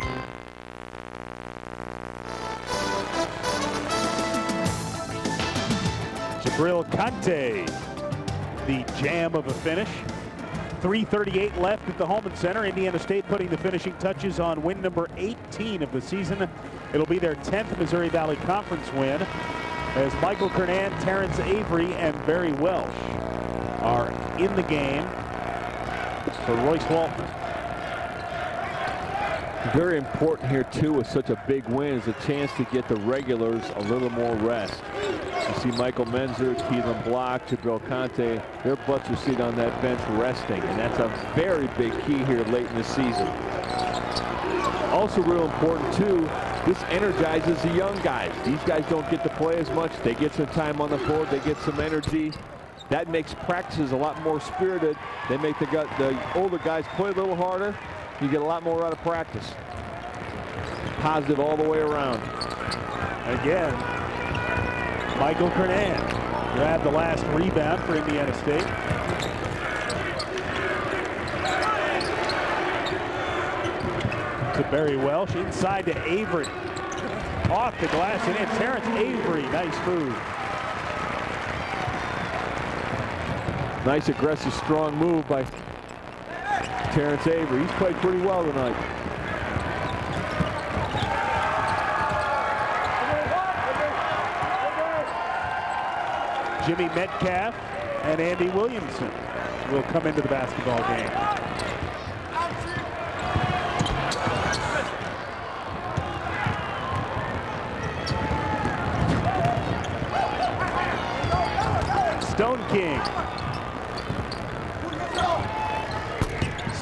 Jabril Conte, the jam of a finish. 3:38 left at the Holman Center. Indiana State putting the finishing touches on win number 18 of the season. It'll be their 10th Missouri Valley Conference win as Michael Kernan, Terrence Avery, and Barry Welsh are in the game for Royce Walton. Very important here, too, with such a big win, is a chance to get the regulars a little more rest. You see Michael Menzer, Keelan Block, Jabril Conte, their butts are sitting on that bench resting, and that's a very big key here late in the season. Also real important, too, this energizes the young guys. These guys don't get to play as much. They get some time on the floor. They get some energy. That makes practices a lot more spirited. They make the older guys play a little harder. You get a lot more out of practice. Positive all the way around. Again, Michael Kernan grabbed the last rebound for Indiana State. To Barry Welsh, inside to Avery. Off the glass and in. Terrence Avery, nice move. Nice, aggressive, strong move by Terrence Avery. He's played pretty well tonight. Jimmy Metcalf and Andy Williamson will come into the basketball game. Stone King.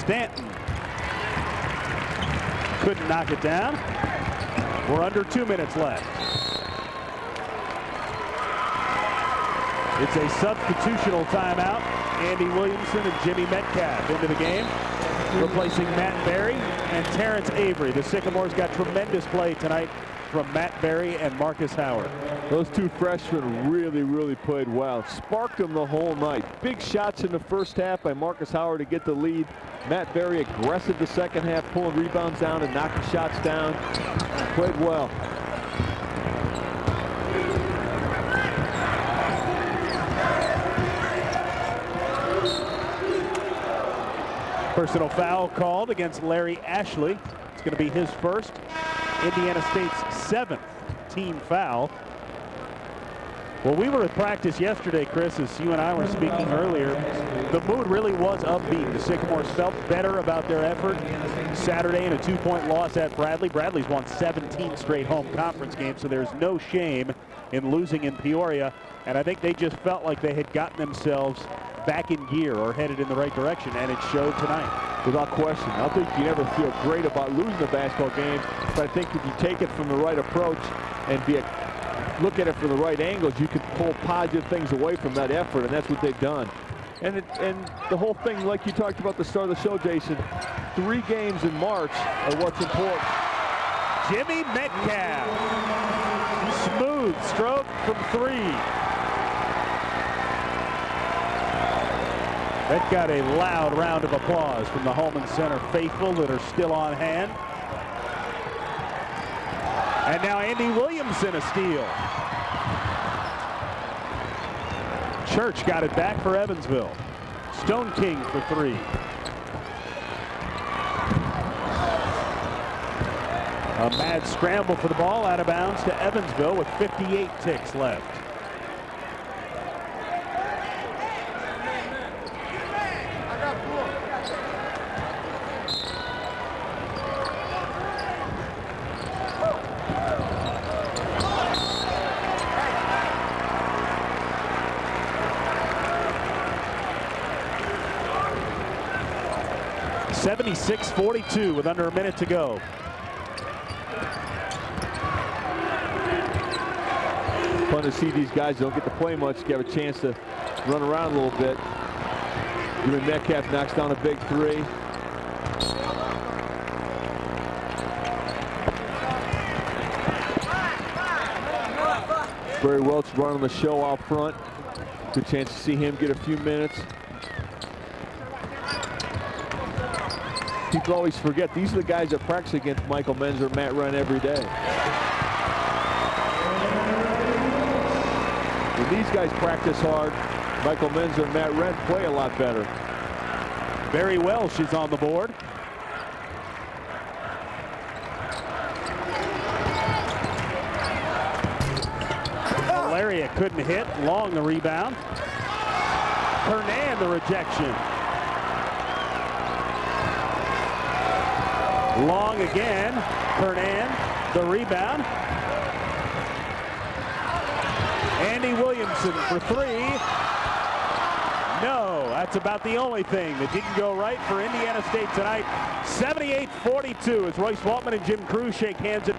Stanton. couldn't knock it down. We're under 2 minutes left. It's a substitutional timeout. Andy Williamson and Jimmy Metcalf into the game, replacing Matt Berry and Terrence Avery. The Sycamores got tremendous play tonight from Matt Berry and Marcus Howard. Those two freshmen really played well. Sparked them the whole night. Big shots in the first half by Marcus Howard to get the lead. Matt Berry aggressive the second half, pulling rebounds down and knocking shots down. Played well. Personal foul called against Larry Ashley. It's going to be his first. Indiana State's 7th team foul. Well, we were at practice yesterday, Chris, as you and I were speaking earlier. The mood really was upbeat. The Sycamores felt better about their effort. Saturday in a 2-point loss at Bradley. Bradley's won 17 straight home conference games, so there's no shame in losing in Peoria. And I think they just felt like they had gotten themselves back in gear or headed in the right direction, and it showed tonight. Without question. I don't think you ever feel great about losing a basketball game, but I think if you take it from the right approach and look at it from the right angles, you can pull positive things away from that effort, and that's what they've done. And the whole thing, like you talked about at the start of the show, Jason, 3 games in March are what's important. Jimmy Metcalf, smooth stroke from 3. That got a loud round of applause from the Holman Center faithful that are still on hand. And now Andy Williamson a steal. Church got it back for Evansville. Stone King for 3. A mad scramble for the ball out of bounds to Evansville with 58 ticks left. (76-42) with under a minute to go. Fun to see these guys don't get to play much, get a chance to run around a little bit. Jimmy Metcalf knocks down a big 3. Barry Welch running the show out front. Good chance to see him get a few minutes. People always forget these are the guys that practice against Michael Menzer and Matt Wren every day. When these guys practice hard, Michael Menzer and Matt Wren play a lot better. Barry Welsh is on the board. Malaria couldn't hit. Long the rebound. Hernan the rejection. Long again. Hernan the rebound. Andy Williamson for 3. No, that's about the only thing that didn't go right for Indiana State tonight. 78-42 as Royce Waltman and Jim Cruz shake hands at